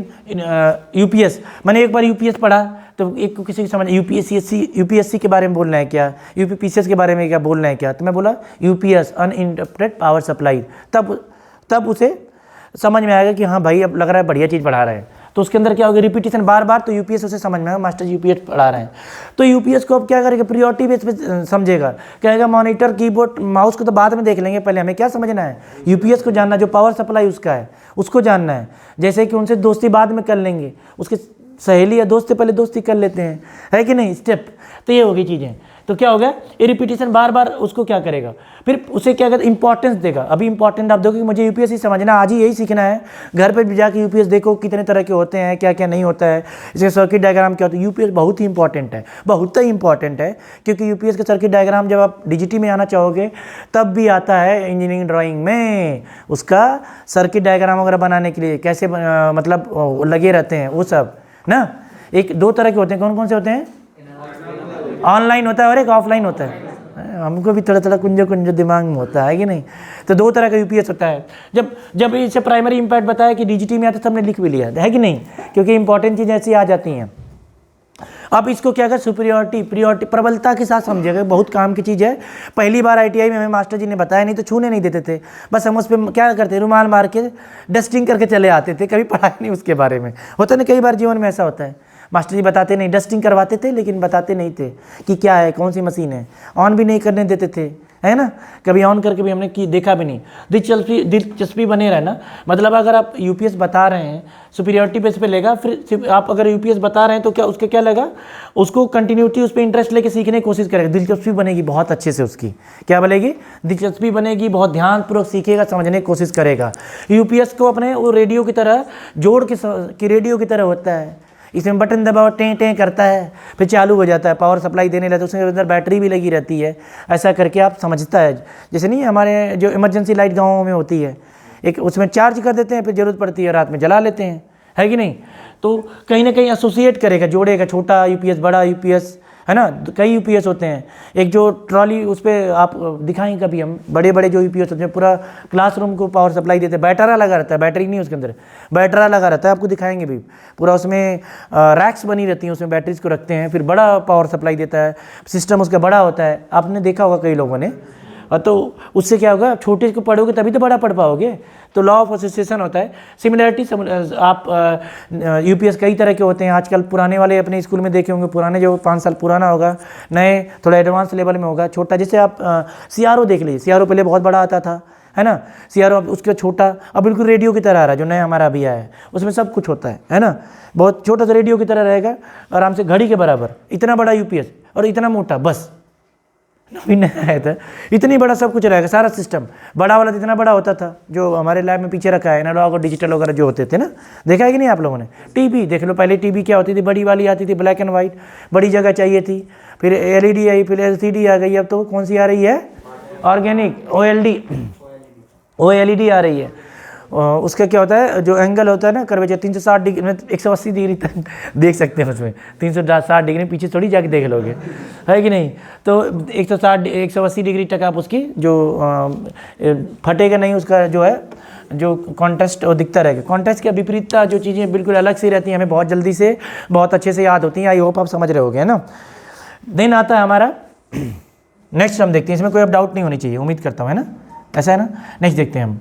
UPS। मैंने एक बार UPS पढ़ा तो एक को किसी की समझ, UPSC के बारे में बोलना है क्या, UPPCS के बारे में क्या बोलना है क्या, तो मैं बोला UPS अनइंटरप्टेड पावर सप्लाई। तब उसे समझ में आएगा कि हाँ भाई अब लग रहा है बढ़िया चीज़ पढ़ा रहे हैं। तो उसके अंदर क्या होगा, रिपीटेशन बार बार, तो UPS उसे समझ में आएगा मास्टर जी UPS पढ़ा रहे हैं। तो UPS को अब क्या करेगा, प्रियोरिटी बेस पे समझेगा, कहेगा मॉनिटर कीबोर्ड माउस को तो बाद में देख लेंगे, पहले हमें क्या समझना है, UPS को जानना, जो पावर सप्लाई उसका है उसको जानना है। जैसे कि उनसे दोस्ती बाद में कर लेंगे, उसके सहेली या दोस्त से पहले दोस्ती कर लेते हैं, है कि नहीं, स्टेप। तो ये होगी चीज़ें। तो क्या हो गया, ये रिपीटेशन बार बार उसको क्या करेगा, फिर उसे क्या कहते, इंपॉर्टेंस देगा। अभी इंपॉर्टेंट आप देखो कि मुझे UPS ही समझना, आज ही यही सीखना है। घर पे भी जाके UPS देखो कितने तरह के होते हैं, क्या क्या नहीं होता है, इसके सर्किट डायग्राम क्या होता है। UPS बहुत ही इंपॉर्टेंट है, बहुत ही इंपॉर्टेंट है, क्योंकि UPS के सर्किट डायग्राम जब आप DGT में आना चाहोगे तब भी आता है इंजीनियरिंग ड्राइंग में। उसका सर्किट डायग्राम वगैरह बनाने के लिए कैसे मतलब लगे रहते हैं वो सब ना। एक दो तरह के होते हैं, कौन कौन से होते हैं, ऑनलाइन होता है और एक ऑफलाइन होता है। हमको भी थोड़ा थोड़ा कुंजो दिमाग में होता है कि नहीं। तो दो तरह का UPS होता है। जब इसे प्राइमरी इम्पैक्ट बताया कि DGT में आता है, सबने लिख भी लिया है कि नहीं, क्योंकि इंपॉर्टेंट चीज़ें ऐसी आ जाती हैं। अब इसको क्या कर, सुपीरियरिटी प्रियोरिटी प्रबलता के साथ समझिएगा, बहुत काम की चीज़ है। पहली बार ITI में हमें मास्टर जी ने बताया, नहीं तो छूने नहीं देते थे, बस हम उस पर क्या करते, रुमाल मार के डस्टिंग करके चले आते थे, कभी पढ़ाई नहीं उसके बारे में। होता ना कई बार जीवन में ऐसा होता है, मास्टर जी बताते नहीं, डस्टिंग करवाते थे लेकिन बताते नहीं थे कि क्या है, कौन सी मशीन है, ऑन भी नहीं करने देते थे, है ना। कभी ऑन करके भी हमने की देखा भी नहीं। दिलचस्पी बने रहना, मतलब अगर आप UPS बता रहे हैं सुपीरियरिटी बेस पे लेगा, फिर आप अगर UPS बता रहे हैं तो क्या उसके क्या लगा, उसको कंटिन्यूटी, उस पर इंटरेस्ट लेके सीखने की कोशिश करेगा, दिलचस्पी बनेगी बहुत अच्छे से, उसकी क्या बनेगी, दिलचस्पी बनेगी, बहुत ध्यानपूर्वक सीखेगा, समझने की कोशिश करेगा। UPS को अपने वो रेडियो की तरह जोड़ के रेडियो की तरह होता है, इसमें बटन दबाओ टें टें करता है, फिर चालू हो जाता है, पावर सप्लाई देने लगता है, उसके अंदर बैटरी भी लगी रहती है, ऐसा करके आप समझता है। जैसे नहीं हमारे जो इमरजेंसी लाइट गाँवों में होती है, एक उसमें चार्ज कर देते हैं, फिर ज़रूरत पड़ती है रात में जला लेते हैं, है कि नहीं। तो कहीं ना कहीं एसोसिएट करेगा, जोड़ेगा, छोटा UPS बड़ा UPS, है ना। कई UPS होते हैं। एक जो ट्रॉली, उस पर आप दिखाएंगे कभी हम, बड़े बड़े जो UPS होते हैं, पूरा क्लासरूम को पावर सप्लाई देते हैं, बैटरा लगा रहता है, बैटरी नहीं उसके अंदर, बैटरा लगा रहता है, आपको दिखाएंगे भी, पूरा उसमें रैक्स बनी रहती हैं, उसमें बैटरीज को रखते हैं, फिर बड़ा पावर सप्लाई देता है, सिस्टम उसका बड़ा होता है, आपने देखा होगा कई लोगों ने। तो उससे क्या होगा, छोटे को पढ़ोगे तभी तो बड़ा पढ़ पाओगे। तो लॉ ऑफ एसोसिएशन होता है। सिमिलरिटी, आप UPS कई तरह के होते हैं। आजकल पुराने वाले अपने स्कूल में देखे होंगे, पुराने जो 5 साल पुराना होगा, नए थोड़ा एडवांस लेवल में होगा, छोटा। जैसे आप CRO देख लीजिए, CRO पहले बहुत बड़ा आता था, है ना। CRO उसके छोटा, अब बिल्कुल रेडियो की तरह आ रहा है, जो नया हमारा अभी आया है, उसमें सब कुछ होता है ना। बहुत छोटा सा रेडियो की तरह रहेगा, आराम से घड़ी के बराबर, इतना बड़ा UPS और इतना मोटा, बस नया आया था, इतनी बड़ा सब कुछ रहेगा, सारा सिस्टम। बड़ा वाला इतना बड़ा होता था, जो हमारे लैब में पीछे रखा है, एनालॉग और डिजिटल वगैरह जो होते थे ना, देखा है कि नहीं आप लोगों ने। टीवी देख लो, पहले टीवी क्या होती थी, बड़ी वाली आती थी, ब्लैक एंड वाइट, बड़ी जगह चाहिए थी, फिर LED आई, फिर LCD आ गई, अब तो कौन सी आ रही है, ऑर्गेनिक OLED आ रही है। उसका क्या होता है, जो एंगल होता है ना, कर्वेचर 360 डिग्री में 180 डिग्री तक देख सकते हैं उसमें, 360 डिग्री, पीछे थोड़ी जाके देख लोगे, है कि नहीं। तो 180 डिग्री तक आप उसकी जो फटेगा नहीं, उसका जो है जो कॉन्ट्रास्ट वो दिखता रहेगा। कॉन्ट्रास्ट की विपरीतता, जो चीज़ें बिल्कुल अलग से रहती हैं, हमें बहुत जल्दी से बहुत अच्छे से याद होती हैं। आई होप आप समझ रहे होगे, है ना। देन आता है हमारा नेक्स्ट, हम देखते हैं, इसमें कोई अब डाउट नहीं होनी चाहिए, उम्मीद करता हूँ, है ना, ऐसा है ना। नेक्स्ट देखते हैं हम।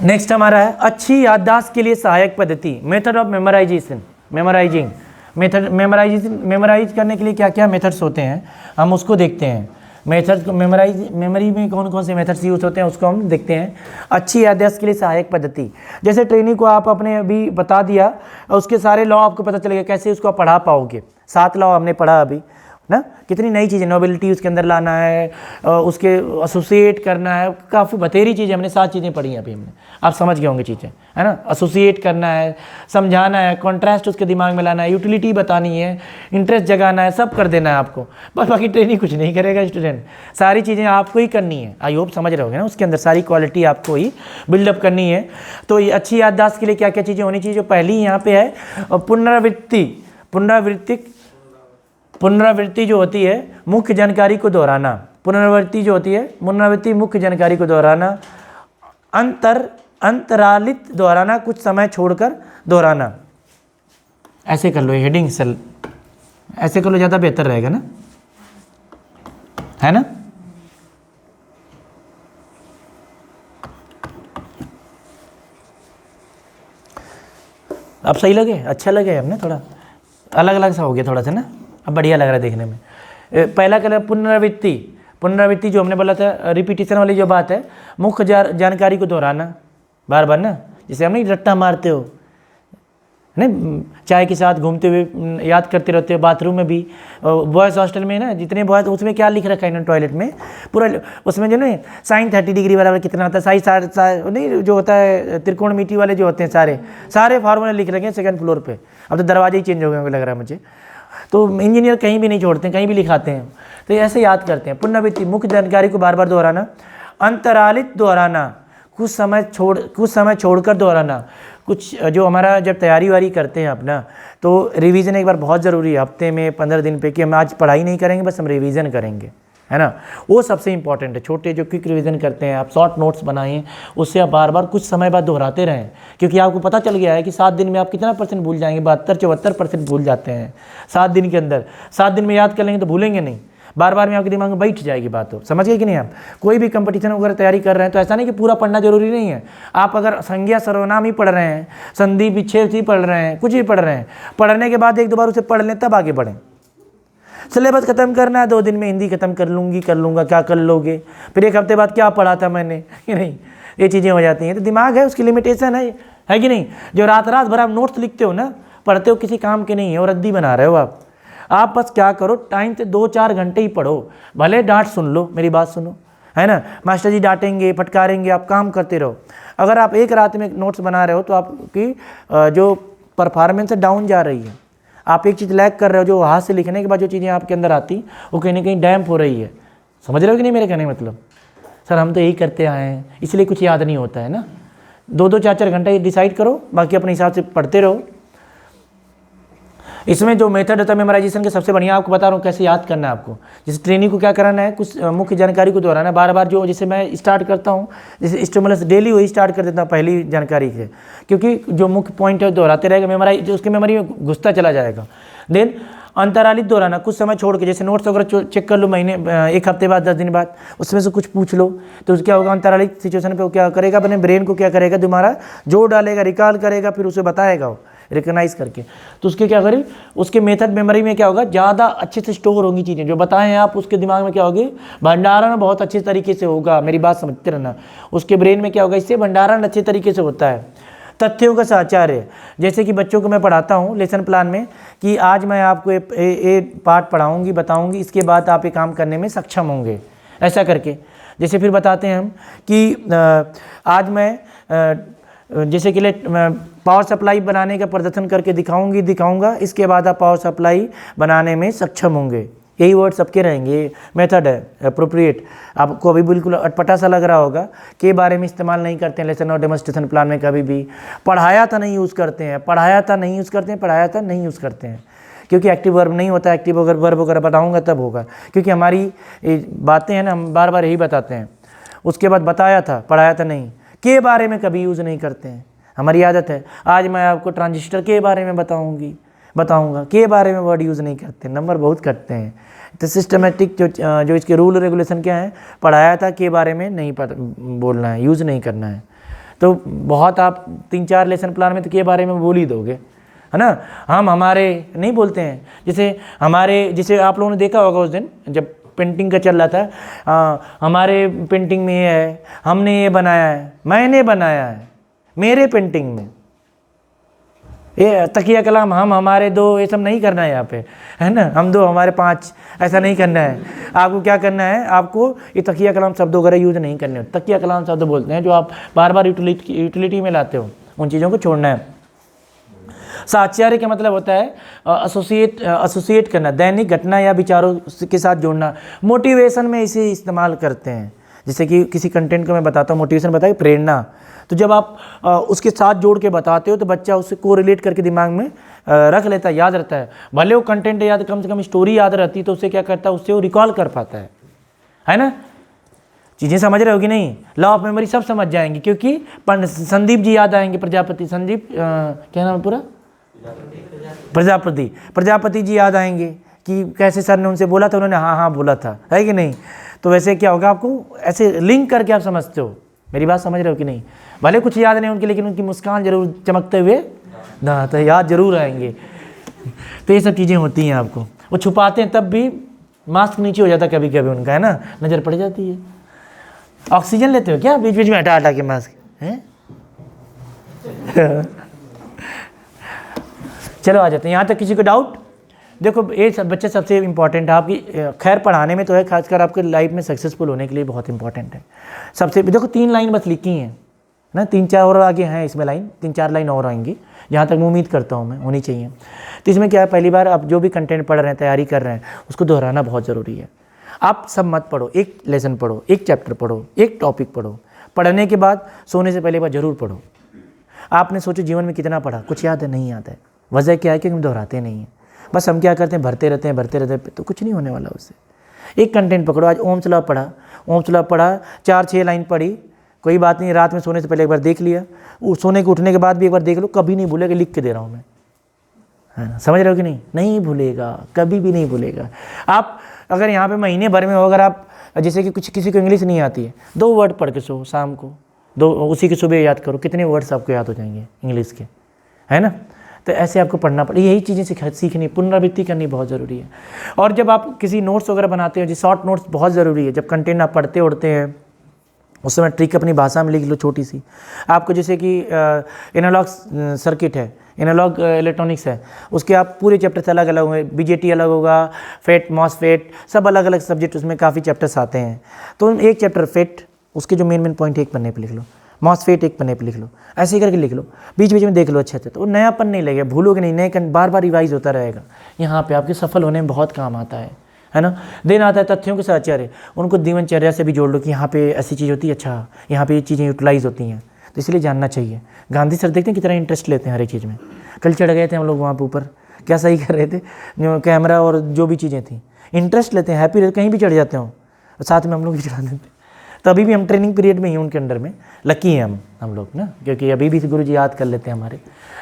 नेक्स्ट हमारा है अच्छी याददाश्त के लिए सहायक पद्धति, मेथड ऑफ मेमोराइजेशन। मेमोराइज करने के लिए क्या क्या मेथड्स होते हैं, हम उसको देखते हैं। मेथड्स को मेमोरी में कौन कौन से मेथड्स यूज होते हैं उसको हम देखते हैं। अच्छी याददाश्त के लिए सहायक पद्धति, जैसे ट्रेनिंग को आप अपने अभी बता दिया, उसके सारे लॉ आपको पता चलेगा, कैसे उसको आप पढ़ा पाओगे। 7 लॉ हमने पढ़ा अभी ना, कितनी नई चीज़ें, नोबिलिटी उसके अंदर लाना है, उसके एसोसिएट करना है, काफ़ी बतेरी चीज़ें हमने 7 चीज़ें पढ़ी हैं अभी हमने, आप समझ गए होंगे चीज़ें, है ना। एसोसिएट करना है, समझाना है, कॉन्ट्रास्ट उसके दिमाग में लाना है, यूटिलिटी बतानी है, इंटरेस्ट जगाना है, सब कर देना है आपको, बस बाकी ट्रेनिंग कुछ नहीं करेगा स्टूडेंट, सारी चीज़ें आपको ही करनी है। आई होप समझ रहे होगे ना, उसके अंदर सारी क्वालिटी आपको ही बिल्डअप करनी है। तो ये अच्छी याददाश्त के लिए क्या क्या चीज़ें होनी चाहिए, जो पहली यहाँ पे है पुनरावृत्ति जो होती है, मुख्य जानकारी को दोहराना। पुनरावृत्ति जो होती है, पुनरावृत्ति मुख्य जानकारी को दोहराना। अंतरालित दोहराना, कुछ समय छोड़कर दोहराना। ऐसे कर लो, ये हेडिंग सेल ऐसे कर लो, ज़्यादा बेहतर रहेगा ना, है ना। अब सही लगे, अच्छा लगे, हमने थोड़ा अलग अलग सा हो गया थोड़ा सा ना, अब बढ़िया लग रहा है देखने में। पहला कलर पुनरावृत्ति जो हमने बोला था, रिपीटिशन वाली जो बात है, मुख्य जानकारी को दोहराना बार बार ना, जैसे हम नहीं रट्टा मारते हो नहीं, चाय के साथ घूमते हुए याद करते रहते हो, बाथरूम में भी, बॉयज़ हॉस्टल में ना जितने बॉयज़, उसमें क्या लिख रखा है इन्होंने टॉयलेट में पूरा, उसमें जो ना साइन 30 डिग्री बराबर कितना होता है, साई नहीं जो होता है त्रिकोण मिट्टी वाले जो होते हैं, सारे फार्मूले लिख रखे हैं 2nd फ्लोर पे। अब तो दरवाजे ही चेंज हो गए लग रहा है मुझे, तो इंजीनियर कहीं भी नहीं छोड़ते हैं, कहीं भी लिखाते हैं, तो ऐसे याद करते हैं। पुनरावृत्ति, मुख्य जानकारी को बार बार दोहराना। अंतरालित दोहराना, कुछ समय छोड़कर दोहराना। कुछ जो हमारा जब तैयारी वारी करते हैं अपना, तो रिवीजन एक बार बहुत ज़रूरी है, हफ्ते में 15 दिन पे, कि हम आज पढ़ाई नहीं करेंगे, बस हम रिवीजन करेंगे, है ना, वो सबसे इंपॉर्टेंट है। छोटे जो क्विक रिवीजन करते हैं आप, शॉर्ट नोट्स बनाएं, उससे आप बार बार कुछ समय बाद दोहराते रहें, क्योंकि आपको पता चल गया है कि 7 दिन में आप कितना % भूल जाएंगे, 72-74% भूल जाते हैं 7 दिन के अंदर। 7 दिन में याद कर लेंगे तो भूलेंगे नहीं, बार बार में आपके दिमाग में बैठ जाएगी बात। हो समझ गए कि नहीं। आप कोई भी कंपटीशन वगैरह तैयारी कर रहे हैं तो ऐसा नहीं कि पूरा पढ़ना जरूरी नहीं है। आप अगर संज्ञा सर्वनाम ही पढ़ रहे हैं, संधि विच्छेद ही पढ़ रहे हैं, कुछ भी पढ़ रहे हैं, पढ़ने के बाद 1-2 बार उसे पढ़ लें, तब आगे बढ़ें। सिलेबस खत्म करना है, 2 दिन में हिंदी खत्म कर लूँगा, क्या कर लोगे, फिर 1 हफ्ते बाद क्या पढ़ा था मैंने, कि नहीं, ये चीज़ें हो जाती हैं। तो दिमाग है, उसकी लिमिटेशन है कि नहीं। जो रात भर आप नोट्स लिखते हो ना, पढ़ते हो, किसी काम के नहीं है, और रद्दी बना रहे हो आप बस क्या करो, टाइम से 2-4 घंटे ही पढ़ो, भले डांट सुन लो, मेरी बात सुनो, है ना, मास्टर जी डांटेंगे, फटकारेंगे, आप काम करते रहो। अगर आप एक रात में नोट्स बना रहे हो तो आपकी जो परफॉर्मेंस है डाउन जा रही है, आप एक चीज़ लैग कर रहे हो, जो हाथ से लिखने के बाद जो चीज़ें आपके अंदर आती वो कहीं ना कहीं डैम्प हो रही है। समझ रहे हो कि नहीं मेरे कहने का मतलब। सर हम तो यही करते आए हैं, इसलिए कुछ याद नहीं होता है ना। 2-2, 4-4 घंटे डिसाइड करो, बाकी अपने हिसाब से पढ़ते रहो। इसमें जो मेथड होता है मेमोराइजेशन के, सबसे बढ़िया आपको बता रहा हूँ कैसे याद करना है आपको। जैसे ट्रेनिंग को क्या कराना है, कुछ मुख्य जानकारी को दोहराना है बार बार। जो जैसे मैं स्टार्ट करता हूँ, जैसे स्टिमुलस डेली वही स्टार्ट कर देता हूँ पहली जानकारी से, क्योंकि जो मुख्य पॉइंट है दोहराते रहेगा, मेमोराइज जो उसकी मेमोरी में घुसता चला जाएगा। देन अंतरालित दोहराना, कुछ समय छोड़ के, जैसे नोट्स वगैरह चेक कर लो महीने, 1 हफ्ते बाद, 10 दिन बाद, उसमें से कुछ पूछ लो, तो क्या होगा, अंतरालित सिचुएशन पे वो क्या करेगा, अपने ब्रेन को क्या करेगा, तुम्हारा जोड़ डालेगा, रिकॉल करेगा, फिर उसे बताएगा वो रिकग्नाइज करके। तो उसके क्या करें, उसके मेथड मेमोरी में क्या होगा, ज़्यादा अच्छे से स्टोर होंगी चीज़ें जो बताएं आप, उसके दिमाग में क्या होगी, भंडारण बहुत अच्छे तरीके से होगा। मेरी बात समझते रहना, उसके ब्रेन में क्या होगा, इससे भंडारण अच्छे तरीके से होता है। तथ्यों का साचार्य, जैसे कि बच्चों को मैं पढ़ाता हूँ लेसन प्लान में कि आज मैं आपको ये पाठ पढ़ाऊँगी, बताऊँगी, इसके बाद आप ये काम करने में सक्षम होंगे, ऐसा करके। जैसे फिर बताते हैं हम कि आज मैं जैसे कि पावर सप्लाई बनाने का प्रदर्शन करके दिखाऊंगा, इसके बाद आप पावर सप्लाई बनाने में सक्षम होंगे। यही वर्ड सबके रहेंगे, मेथड है अप्रोप्रिएट। आपको अभी बिल्कुल अटपटा सा लग रहा होगा के बारे में इस्तेमाल नहीं करते हैं लेसन और डेमोन्स्ट्रेशन प्लान में, कभी भी पढ़ाया था नहीं यूज़ करते हैं, पढ़ाया था नहीं यूज़ करते हैं, क्योंकि एक्टिव वर्ब नहीं होता। एक्टिव वर्ब वगैरह बताऊँगा तब होगा, क्योंकि हमारी बातें हैं ना, हम बार बार यही बताते हैं। उसके बाद बताया था, पढ़ाया था नहीं, के बारे में कभी यूज़ नहीं करते हैं। हमारी आदत है, आज मैं आपको ट्रांजिस्टर के बारे में बताऊंगा, के बारे में वर्ड यूज़ नहीं करते, नंबर बहुत कटते हैं। तो सिस्टमेटिक जो इसके रूल रेगुलेशन क्या है, पढ़ाया था के बारे में नहीं बोलना है, यूज़ नहीं करना है। तो बहुत आप 3-4 लेसन प्लान में तो के बारे में बोल ही दोगे, है ना। हम हमारे नहीं बोलते हैं, जैसे आप लोगों ने देखा होगा उस दिन जब पेंटिंग का चल रहा था, हमारे पेंटिंग में ये है, हमने ये बनाया है, मैंने बनाया है, मेरे पेंटिंग में, ये तकिया कलाम हम हमारे दो, ये सब नहीं करना है यहाँ पे, है ना, हम दो हमारे पांच, ऐसा नहीं करना है। आपको क्या करना है, आपको ये तकिया कलाम शब्द वगैरह यूज नहीं करने। तकिया कलाम शब्द बोलते हैं जो आप बार बार यूटिलिटी में लाते हो, उन चीज़ों को छोड़ना है। साहचर्य का मतलब होता है एसोसिएट करना, दैनिक घटना या विचारों के साथ जोड़ना। मोटिवेशन में इसे इस्तेमाल करते हैं, जैसे कि किसी कंटेंट को मैं बताता हूँ, मोटिवेशन बताए प्रेरणा, तो जब आप उसके साथ जोड़ के बताते हो तो बच्चा उससे कोरिलेट करके दिमाग में रख लेता है, याद रहता है। भले वो कंटेंट याद, कम से कम स्टोरी याद रहती तो उससे क्या करता है, उससे वो रिकॉल कर पाता है ना। चीज़ें समझ रहे हो कि नहीं, लॉ ऑफ मेमोरी सब समझ जाएंगे, क्योंकि संदीप जी याद आएंगे, प्रजापति, संदीप क्या नाम है पूरा, प्रजापति जी याद आएंगे कि कैसे सर ने उनसे बोला था, उन्होंने हाँ हाँ बोला था, है कि नहीं। तो वैसे क्या होगा, आपको ऐसे लिंक करके आप समझते हो, मेरी बात समझ रहे हो कि नहीं। भले कुछ याद नहीं उनके, लेकिन उनकी मुस्कान जरूर चमकते हुए तो याद जरूर आएंगे। तो ये सब चीज़ें होती हैं, आपको वो छुपाते हैं तब भी मास्क नीचे हो जाता है कभी कभी उनका, है ना, नज़र पड़ जाती है। ऑक्सीजन लेते हो क्या बीच बीच में हटा हटा के मास्क, हैं चलो आ जाते हैं यहाँ तक। किसी को डाउट? देखो ये सब बच्चे सबसे इम्पॉर्टेंट है आपकी, खैर पढ़ाने में तो है, खासकर आपके लाइफ में सक्सेसफुल होने के लिए बहुत इंपॉर्टेंट है। सबसे देखो 3 लाइन बस लिखी हैं ना, 3-4 और आगे हैं इसमें लाइन, 3-4 लाइन और आएंगी, जहाँ तक मैं उम्मीद करता हूँ मैं होनी चाहिए। तो इसमें क्या है, पहली बार आप जो भी कंटेंट पढ़ रहे हैं, तैयारी कर रहे हैं, उसको दोहराना बहुत ज़रूरी है। आप सब मत पढ़ो, एक लेसन पढ़ो, एक चैप्टर पढ़ो, एक टॉपिक पढ़ो, पढ़ने के बाद सोने से पहले एक बार जरूर पढ़ो। आपने सोचो जीवन में कितना पढ़ा, कुछ याद है नहीं याद है, वजह क्या है कि हम दोहराते नहीं हैं। बस हम क्या करते हैं, भरते रहते हैं, तो कुछ नहीं होने वाला उससे। एक कंटेंट पकड़ो, आज ओम चला पढ़ा, 4-6 लाइन पढ़ी, कोई बात नहीं, रात में सोने से पहले एक बार देख लिया, सोने के उठने के बाद भी एक बार देख लो, कभी नहीं भूलेगा, लिख के दे रहा हूँ मैं, है ना, समझ रहे हो कि नहीं, नहीं भूलेगा, कभी भी नहीं भूलेगा। आप अगर यहाँ पे महीने भर में हो, अगर आप जैसे कि कुछ किसी को इंग्लिश नहीं आती है, 2 वर्ड पढ़ के सो शाम को, 2 उसी के सुबह याद करो, कितने वर्ड्स आपको याद हो जाएंगे इंग्लिश के, है ना। तो ऐसे आपको पढ़ना पड़े, यही चीज़ें सीखनी, पुनरावृत्ति करनी बहुत ज़रूरी है। और जब आप किसी नोट्स वगैरह बनाते हो, जो शॉर्ट नोट्स बहुत ज़रूरी है, जब कंटेंट आप पढ़ते उड़ते हैं उस समय ट्रिक अपनी भाषा में लिख लो छोटी सी। आपको जैसे कि एनालॉग सर्किट है, एनालॉग इलेक्ट्रॉनिक्स है, उसके आप पूरे चैप्टर से अलग अलग होंगे, बीजेटी अलग होगा, फेट, मॉसफेट, सब अलग अलग सब्जेक्ट, उसमें काफ़ी चैप्टर्स आते हैं। तो एक चैप्टर फेट, उसके जो मेन पॉइंट एक पन्ने पर लिख लो, मॉसफेट एक पन्ने पे लिख लो, ऐसे ही करके लिख लो, बीच बीच में देख लो अच्छे से, तो नयापन नहीं लगेगा, भूलोगे नहीं, नए बार बार रिवाइज होता रहेगा। यहाँ पे आपके सफल होने में बहुत काम आता है ना। देन आता है तथ्यों के साहचर्य, उनको जीवनचर्या से भी जोड़ लो कि यहाँ पे ऐसी चीज़ होती है, अच्छा यहाँ पे ये चीज़ें यूटिलाइज होती हैं, तो इसलिए जानना चाहिए। गांधी सर देखते हैं कितना इंटरेस्ट लेते हैं हर एक चीज़ में। कल चढ़ गए थे हम लोग वहाँ पे ऊपर, क्या सही कर रहे थे, जो कैमरा और जो भी चीज़ें थी, इंटरेस्ट लेते हैं, हैप्पी रहते, कहीं भी चढ़ जाते हो, साथ में हम लोग भी चढ़ा देते हैं। तो अभी भी हम ट्रेनिंग पीरियड में ही उनके अंडर में, लकी हैं हम लोग ना, क्योंकि अभी भी गुरु जी याद कर लेते हैं हमारे।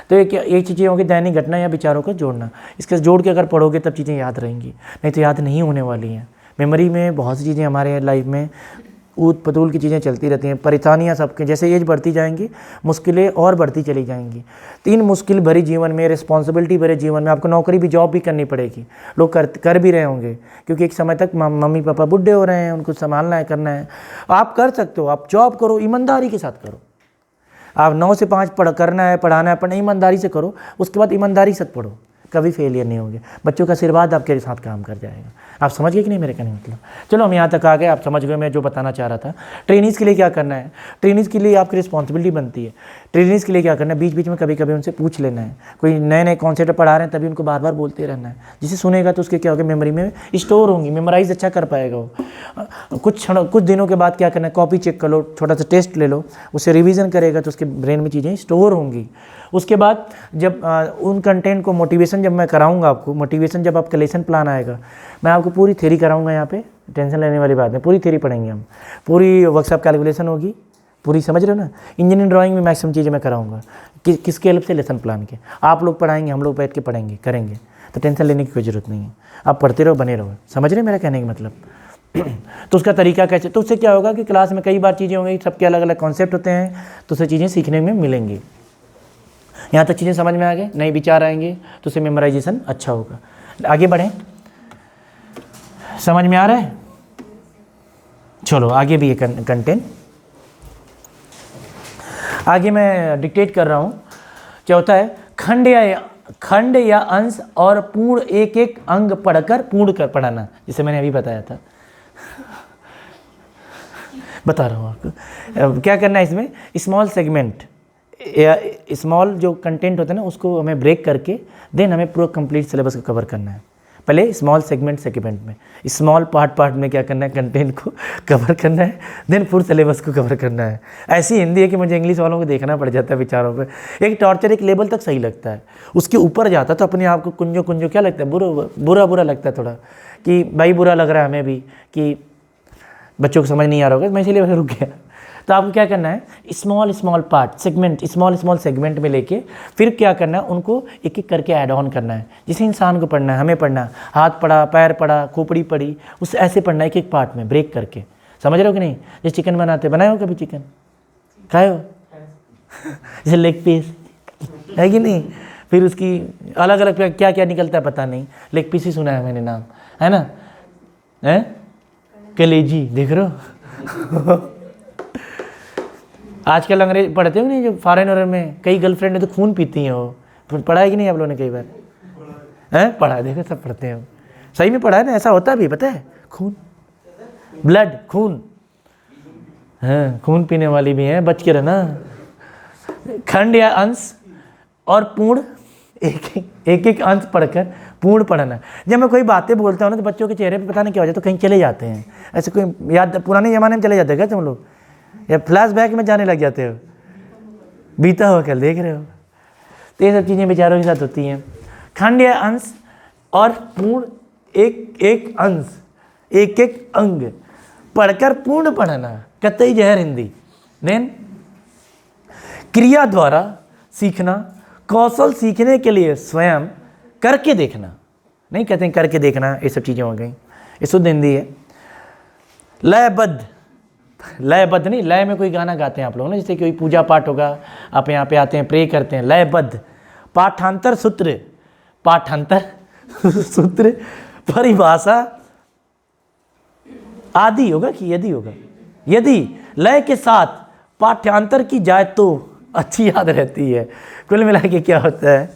तो एक चीज़ें होगी, दैनिक घटना या विचारों को जोड़ना, इसके जोड़ के अगर पढ़ोगे तब चीज़ें याद रहेंगी, नहीं तो याद नहीं होने वाली हैं। मेमोरी में बहुत सी चीज़ें हमारे लाइफ में ऊत पतूल की चीज़ें चलती रहती हैं, परेशानियाँ सबके, जैसे एज बढ़ती जाएंगी मुश्किलें और बढ़ती चली जाएंगी। 3 मुश्किल भरी जीवन में, रिस्पॉन्सिबिलिटी भरे जीवन में आपको नौकरी भी, जॉब भी करनी पड़ेगी। लोग कर भी रहे होंगे, क्योंकि एक समय तक मम्मी पापा बुढ़े हो रहे हैं, उनको संभालना है, करना है। आप कर सकते हो, आप जॉब करो, ईमानदारी के साथ करो। आप 9 से 5 करना है, पढ़ाना है, पढ़ना ईमानदारी से करो, उसके बाद ईमानदारी से पढ़ो, कभी फेलियर नहीं होंगे। बच्चों का आशीर्वाद आपके साथ काम कर जाएगा। आप समझ गए कि नहीं मेरे कहने मतलब? चलो हम यहाँ तक आ गए, आप समझ गए मैं जो बताना चाह रहा था। ट्रेनिंग्स के लिए क्या करना है, ट्रेनिंग्स के लिए आपकी रिस्पॉन्सिबिलिटी बनती है। ट्रेनिंग्स के लिए क्या करना है, बीच बीच में कभी कभी उनसे पूछ लेना है। कोई नए नए कॉन्सेप्ट पढ़ा रहे हैं तभी उनको बार बार बोलते रहना है, जिसे सुनेगा तो उसके क्या होगा, मेमोरी में स्टोर होंगी, मेमोराइज अच्छा कर पाएगा वो। कुछ दिनों के बाद क्या करना है, कॉपी चेक कर लो, छोटा सा टेस्ट ले लो, उसे रिविज़न करेगा तो उसके ब्रेन में चीज़ें स्टोर होंगी। उसके बाद जब उन कंटेंट को मोटिवेशन जब मैं कराऊंगा आपको, मोटिवेशन जब आपका लेसन प्लान आएगा, मैं आपको पूरी थ्योरी कराऊंगा। यहाँ पे टेंशन लेने वाली बात है, पूरी थ्योरी पढ़ेंगे हम, पूरी वर्कशॉप कैलकुलेशन होगी पूरी, समझ रहे हो ना। इंजीनियरिंग ड्राइंग में मैक्सिमम चीज़ें मैं कराऊंगा, किसके हेल्प से, लेसन प्लान के। आप लोग पढ़ाएंगे, हम लोग बैठ के पढ़ेंगे, करेंगे, तो टेंशन लेने की कोई ज़रूरत नहीं है। आप पढ़ते रहो, बने रहो, समझ रहे मेरा कहने का मतलब। तो उसका तरीका कैसे, तो उससे क्या होगा कि क्लास में कई बार चीज़ें होंगी, सबके अलग अलग कॉन्सेप्ट होते हैं, तो उससे चीज़ें सीखने में मिलेंगी। यहाँ तक चीज़ें समझ में आ गए, नए विचार आएंगे तो उससे मेमोराइजेशन अच्छा होगा। आगे बढ़ें, समझ में आ रहा है। चलो आगे भी ये कंटेंट, आगे मैं डिक्टेट कर रहा हूँ। क्या होता है, खंड या अंश और पूर्ण एक एक अंग पढ़कर पूर्ण कर पढ़ाना, जिसे मैंने अभी बताया था। बता रहा हूँ आपको क्या करना है इसमें। स्मॉल सेगमेंट या स्मॉल जो कंटेंट होता है ना, उसको हमें ब्रेक करके देन हमें पूरा कंप्लीट सिलेबस को कवर करना है। पहले स्मॉल सेगमेंट में स्मॉल पार्ट में क्या करना है, कंटेंट को कवर करना है, देन पूरे सिलेबस को कवर करना है। ऐसी हिंदी है कि मुझे इंग्लिश वालों को देखना पड़ जाता है बेचारों पे। एक टॉर्चर एक लेवल तक सही लगता है, उसके ऊपर जाता है तो अपने आप को कुंजो क्या लगता है, बुरा लगता है थोड़ा, कि भाई बुरा लग रहा है हमें भी कि बच्चों को समझ नहीं आ रहा होगा, मैं इसीलिए रुक गया। तो आपको क्या करना है, small part segment, small segment में लेके फिर क्या करना है, उनको एक एक करके ऐड ऑन करना है। जिसे इंसान को पढ़ना है, हमें पढ़ना है, हाथ पढ़ा, पैर पढ़ा, खोपड़ी पढ़ी, उससे ऐसे पढ़ना है एक एक पार्ट में ब्रेक करके। समझ रहे हो कि नहीं। जैसे चिकन बनाए हो कभी, चिकन खाए हो जैसे लेग पीस है कि नहीं, फिर उसकी अलग अलग क्या क्या निकलता है पता नहीं, लेग पीस ही सुना है मैंने नाम, है ना, है कलेजी, देख रहे हो। आजकल अंग्रेज पढ़ते हो नहीं, जो फॉरेन में कई गर्लफ्रेंड है तो खून पीती हैं वो, पढ़ा है कि नहीं आप लोगों ने कई बार, हैं पढ़ा है, देखो सब पढ़ते हैं, सही में पढ़ा है ना, ऐसा होता भी पता है, खून ब्लड खून, हाँ खून पीने वाली भी है, बच के रहना। खंड या अंश और पूर्ण एक एक अंश पढ़कर पूर्ण पढ़ना। जब मैं कोई बातें बोलता हूँ ना तो बच्चों के चेहरे पे पता नहीं क्या हो जाता, तो कहीं चले जाते हैं, ऐसे कोई याद पुराने ज़माने में चले जाते हैं क्या तुम लोग, या फ्लैशबैक में जाने लग जाते हो, बीता हुआ कल देख रहे हो। तो ये सब चीज़ें बेचारों के साथ होती हैं। खंड या अंश और पूर्ण एक एक अंश, एक एक अंग पढ़कर पूर्ण पढ़ना, कतई जहर हिंदी। देन क्रिया द्वारा सीखना, कौशल सीखने के लिए स्वयं करके देखना, नहीं कहते हैं करके देखना, ये सब चीज़ें हो गई, ये शुद्ध हिंदी है। लयबद्ध नहीं, लय में कोई गाना गाते हैं आप लोग ना, जैसे कोई पूजा पाठ होगा, आप यहाँ पे आते हैं प्रे करते हैं, लयबद्ध। पाठांतर सूत्र परिभाषा आदि होगा कि यदि होगा, यदि लय के साथ पाठ्यांतर की जाए तो अच्छी याद रहती है। कुल मिला के क्या होता है,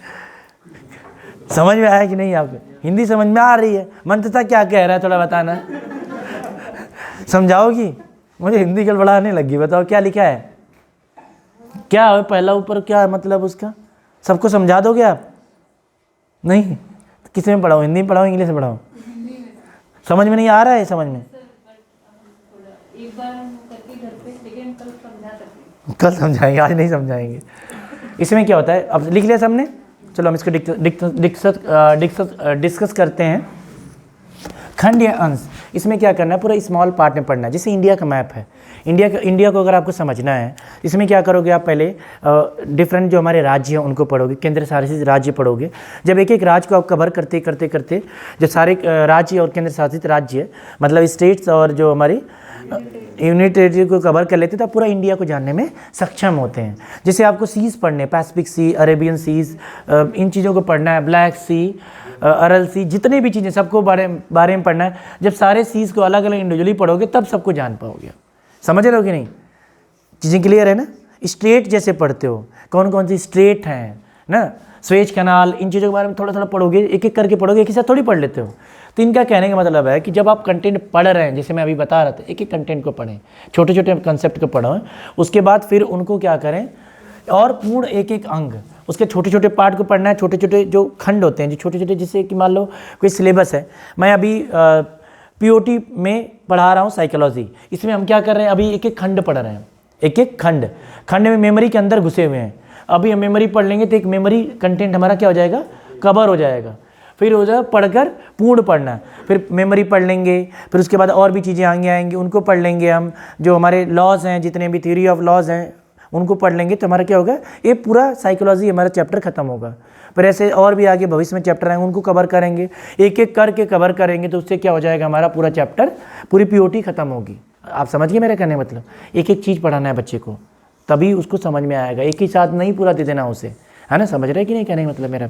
समझ में आया कि नहीं आपको, हिंदी समझ में आ रही है। मंत्रता क्या कह रहा है थोड़ा बताना, समझाओगी, मुझे हिंदी कल बड़ा आने लगी, बताओ क्या लिखा है, क्या है पहला ऊपर, क्या मतलब उसका, सबको समझा दोगे आप, नहीं किस में पढ़ाओ, हिंदी में पढ़ाओ इंग्लिश में पढ़ाओ, समझ में नहीं आ रहा है, समझ में कल समझाएंगे, आज नहीं समझाएंगे। इसमें क्या होता है, अब लिख लिया सबने, चलो हम इसको डिस्कस करते हैं। खंड या अंश, इसमें क्या करना है, पूरा स्मॉल पार्ट में पढ़ना है। जैसे इंडिया का मैप है, इंडिया को अगर आपको समझना है, इसमें क्या करोगे आप, पहले डिफरेंट जो हमारे राज्य हैं उनको पढ़ोगे, केंद्र शासित राज्य पढ़ोगे। जब एक एक राज्य को आप कवर करते करते जब सारे राज्य और केंद्र शासित राज्य मतलब स्टेट्स और जो हमारी यूनिट टेरिटरी को कवर कर लेते तो आप पूरा इंडिया को जानने में सक्षम होते हैं। जैसे आपको सीज पढ़ने, पैसिफिक सी, अरेबियन सीज, इन चीज़ों को पढ़ना है, ब्लैक सी, अरल सी, जितने भी चीज़ें सबको बारे में पढ़ना है। जब सारे सीज को अलग अलग इंडिविजुअली पढ़ोगे तब सबको जान पाओगे। समझ रहे हो कि नहीं, चीज़ें क्लियर है ना। स्ट्रेट जैसे पढ़ते हो, कौन कौन सी स्ट्रेट हैं ना, स्वेज कैनाल, इन चीज़ों के बारे में थोड़ा थोड़ा पढ़ोगे, एक एक करके पढ़ोगे, एक ही साथ थोड़ी पढ़ लेते हो। तो इनका कहने का मतलब है कि जब आप कंटेंट पढ़ रहे हैं, जैसे मैं अभी बता रहा था, एक एक कंटेंट को पढ़ें, छोटे छोटे कंसेप्ट को पढ़ो, उसके बाद फिर उनको क्या करें, और पूर्ण एक एक अंग, उसके छोटे छोटे पार्ट को पढ़ना है। छोटे छोटे जो खंड होते हैं, जो छोटे छोटे, जैसे कि मान लो कोई सिलेबस है, मैं अभी पीओटी में पढ़ा रहा हूँ साइकोलॉजी, इसमें हम क्या कर रहे हैं, अभी एक एक खंड पढ़ रहे हैं, एक एक खंड में मेमोरी के अंदर घुसे हुए हैं। अभी हम मेमोरी पढ़ लेंगे तो एक मेमोरी कंटेंट हमारा क्या हो जाएगा, कवर हो जाएगा। फिर हो जाएगा पढ़कर पूर्ण पढ़ना, फिर मेमोरी पढ़ लेंगे, फिर उसके बाद और भी चीज़ें आएंगी उनको पढ़ लेंगे हम। जो हमारे लॉज हैं, जितने भी थ्योरी ऑफ लॉज हैं उनको पढ़ लेंगे तो हमारा क्या होगा, ये पूरा साइकोलॉजी हमारा चैप्टर खत्म होगा। फिर ऐसे और भी आगे भविष्य में चैप्टर आएंगे, उनको कवर करेंगे, एक एक करके कवर करेंगे, तो उससे क्या हो जाएगा, हमारा पूरा चैप्टर, पूरी पीओटी खत्म होगी। आप समझ गए मेरा कहने मतलब, एक एक चीज़ पढ़ाना है बच्चे को, तभी उसको समझ में आएगा, एक ही साथ नहीं पूरा दे देना उसे, है ना। समझ रहे कि नहीं कहने का मतलब मेरा,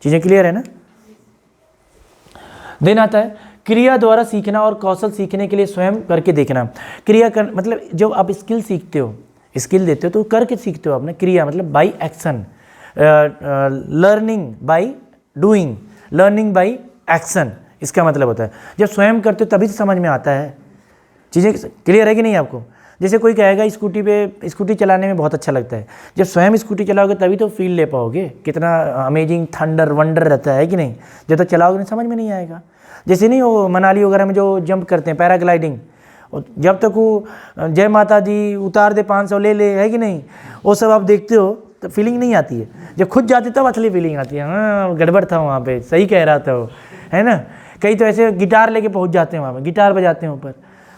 चीज़ें क्लियर है ना। देन आता है क्रिया द्वारा सीखना और कौशल सीखने के लिए स्वयं करके देखना। क्रिया कर मतलब जब आप स्किल सीखते हो, स्किल देते हो तो करके सीखते हो आपने। क्रिया मतलब by action, learning by doing, learning by action, इसका मतलब होता है जब स्वयं करते हो तभी तो समझ में आता है चीज़ें। क्लियर है कि नहीं आपको? जैसे कोई कहेगा स्कूटी चलाने में बहुत अच्छा लगता है, जब स्वयं स्कूटी चलाओगे तभी तो फील ले पाओगे कितना अमेजिंग थंडर वंडर रहता है कि नहीं। जब तक चलाओगे नहीं समझ में नहीं आएगा। जैसे नहीं वो मनाली वगैरह में जो जंप करते हैं पैराग्लाइडिंग, जब तक वो जय माता दी उतार दे 500 ले ले, है कि नहीं, वो सब आप देखते हो तो फीलिंग नहीं आती है। जब खुद जाते तब असली फीलिंग आती है। हाँ गड़बड़ था वहाँ पे, सही कह रहा था वो, है ना। कई तो ऐसे गिटार लेके पहुँच जाते हैं वहाँ पे, गिटार बजाते हैं ऊपर,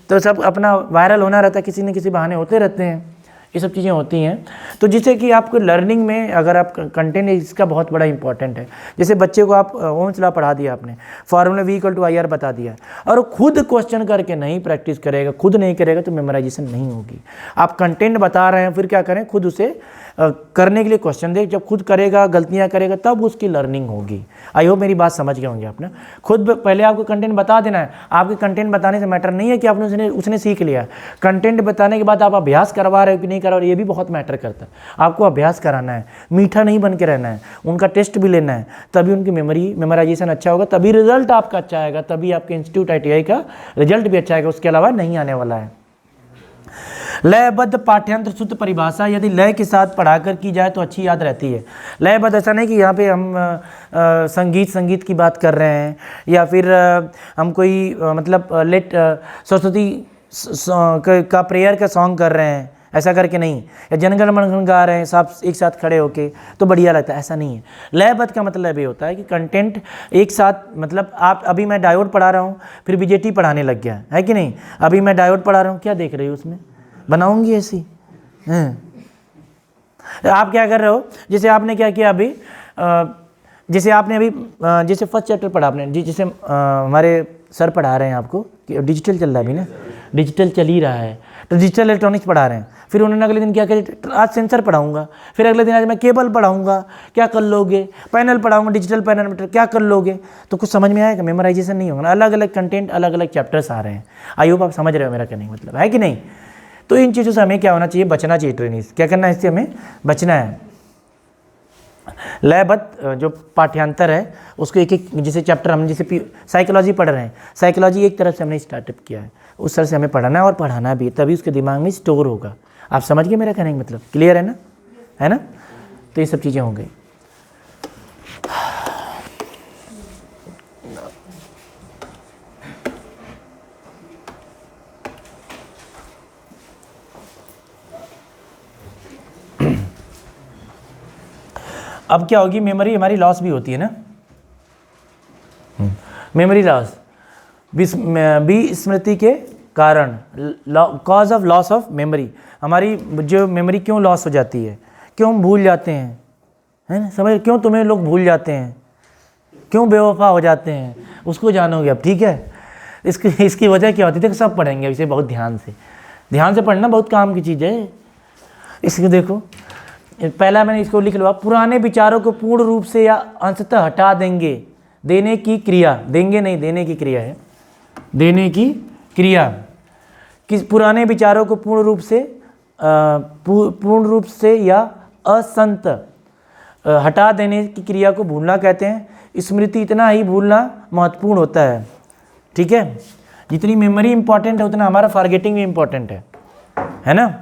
तो सब अपना वायरल होना रहता है, किसी न किसी बहाने होते रहते हैं, ये सब चीज़ें होती हैं। तो जिससे कि आपको लर्निंग में अगर आप कंटेंट इसका बहुत बड़ा इंपॉर्टेंट है। जैसे बच्चे को आप ओम्स लॉ पढ़ा दिया आपने, फार्मूला V=IR बता दिया, और वो खुद क्वेश्चन करके नहीं प्रैक्टिस करेगा, खुद नहीं करेगा तो मेमोराइजेशन नहीं होगी। आप कंटेंट बता रहे हैं, फिर क्या करें, खुद उसे करने के लिए क्वेश्चन दे। जब खुद करेगा, गलतियां करेगा, तब उसकी लर्निंग होगी। आई होप मेरी बात समझ गए होंगे आपने। खुद पहले आपको कंटेंट बता देना है। आपके कंटेंट बताने से मैटर नहीं है कि आपने उसने सीख लिया। कंटेंट बताने के बाद आप अभ्यास करवा रहे हो कि नहीं करवा रहे हो, ये भी बहुत मैटर करता है। आपको अभ्यास कराना है, मीठा नहीं बन के रहना है, उनका टेस्ट भी लेना है, तभी उनकी मेमोराइजेशन अच्छा होगा, तभी रिजल्ट आपका अच्छा आएगा, तभी आपके इंस्टीट्यूट ITI का रिजल्ट भी अच्छा आएगा। उसके अलावा नहीं आने वाला है। लयबद्ध पाठ्यंत्र शुद्ध परिभाषा यदि लय के साथ पढ़ाकर की जाए तो अच्छी याद रहती है। लयबद्ध ऐसा नहीं कि यहाँ पे हम संगीत की बात कर रहे हैं, या फिर हम कोई मतलब लेट सरस्वती का प्रेयर का सॉन्ग कर रहे हैं, ऐसा करके नहीं, या जनगण मनगण गा रहे हैं सब एक साथ खड़े होके तो बढ़िया लगता है, ऐसा नहीं है। लयबद्ध का मतलब ये होता है कि कंटेंट एक साथ, मतलब आप अभी मैं डायोड पढ़ा रहा हूँ, फिर BJT पढ़ाने लग गया है कि नहीं। अभी मैं डायोड पढ़ा रहा हूँ, क्या देख रही हो उसमें, बनाऊंगी ऐसी हैं। आप क्या कर रहे हो, जैसे आपने क्या किया अभी, जैसे आपने अभी जैसे फर्स्ट चैप्टर पढ़ा आपने, जैसे हमारे सर पढ़ा रहे हैं आपको कि डिजिटल चल रहा है अभी ना, डिजिटल चल ही रहा है, तो डिजिटल इलेक्ट्रॉनिक्स पढ़ा रहे हैं। फिर उन्होंने अगले दिन क्या किया, आज सेंसर पढ़ाऊंगा, फिर अगले दिन आज मैं केबल पढ़ाऊंगा, क्या कर लोगे, पैनल पढ़ाऊंगा, डिजिटल पैनल क्या कर लोगे, तो कुछ समझ में आएगा, मेमोराइजेशन नहीं होगा। अलग अलग कंटेंट, अलग अलग चैप्टर्स आ रहे हैं। आई होप आप समझ रहे हो मेरा कहने का मतलब, है कि नहीं। तो इन चीज़ों से हमें क्या होना चाहिए, बचना चाहिए। ट्रेनिंग क्या करना है, इससे हमें बचना है। लयबद्ध जो पाठ्यांतर है उसको एक एक, जैसे चैप्टर हम जैसे साइकोलॉजी पढ़ रहे हैं, साइकोलॉजी एक तरफ से हमने स्टार्टअप किया है, उस तरह से हमें पढ़ाना है और पढ़ाना भी, तभी उसके दिमाग में स्टोर होगा। आप समझ गए मेरा कहने का मतलब, क्लियर है ना, है ना। तो ये सब चीज़ें हो गई। अब क्या होगी, मेमोरी हमारी लॉस भी होती है ना, मेमोरी लॉस, विस्मृति के कारण, cause of loss of memory. हमारी जो मेमोरी क्यों लॉस हो जाती है, क्यों हम भूल जाते हैं, है ना, समझ, क्यों तुम्हें लोग भूल जाते हैं, क्यों बेवफा हो जाते हैं, उसको जानोगे अब, ठीक है। इसकी वजह क्या होती है, सब पढ़ेंगे इसे बहुत ध्यान से पढ़ना, बहुत काम की चीज़ है। इसको देखो, पहला मैंने इसको लिख लो, पुराने विचारों को पूर्ण रूप से या अंशतः हटा देंगे। देने की क्रिया, देंगे नहीं, देने की क्रिया है, देने की क्रिया। किस पुराने विचारों को पूर्ण रूप से या असंत हटा देने की क्रिया को भूलना कहते हैं। स्मृति इतना ही भूलना महत्वपूर्ण होता है, ठीक है। जितनी मेमोरी इंपॉर्टेंट है उतना हमारा फॉरगेटिंग भी इंपॉर्टेंट है ना।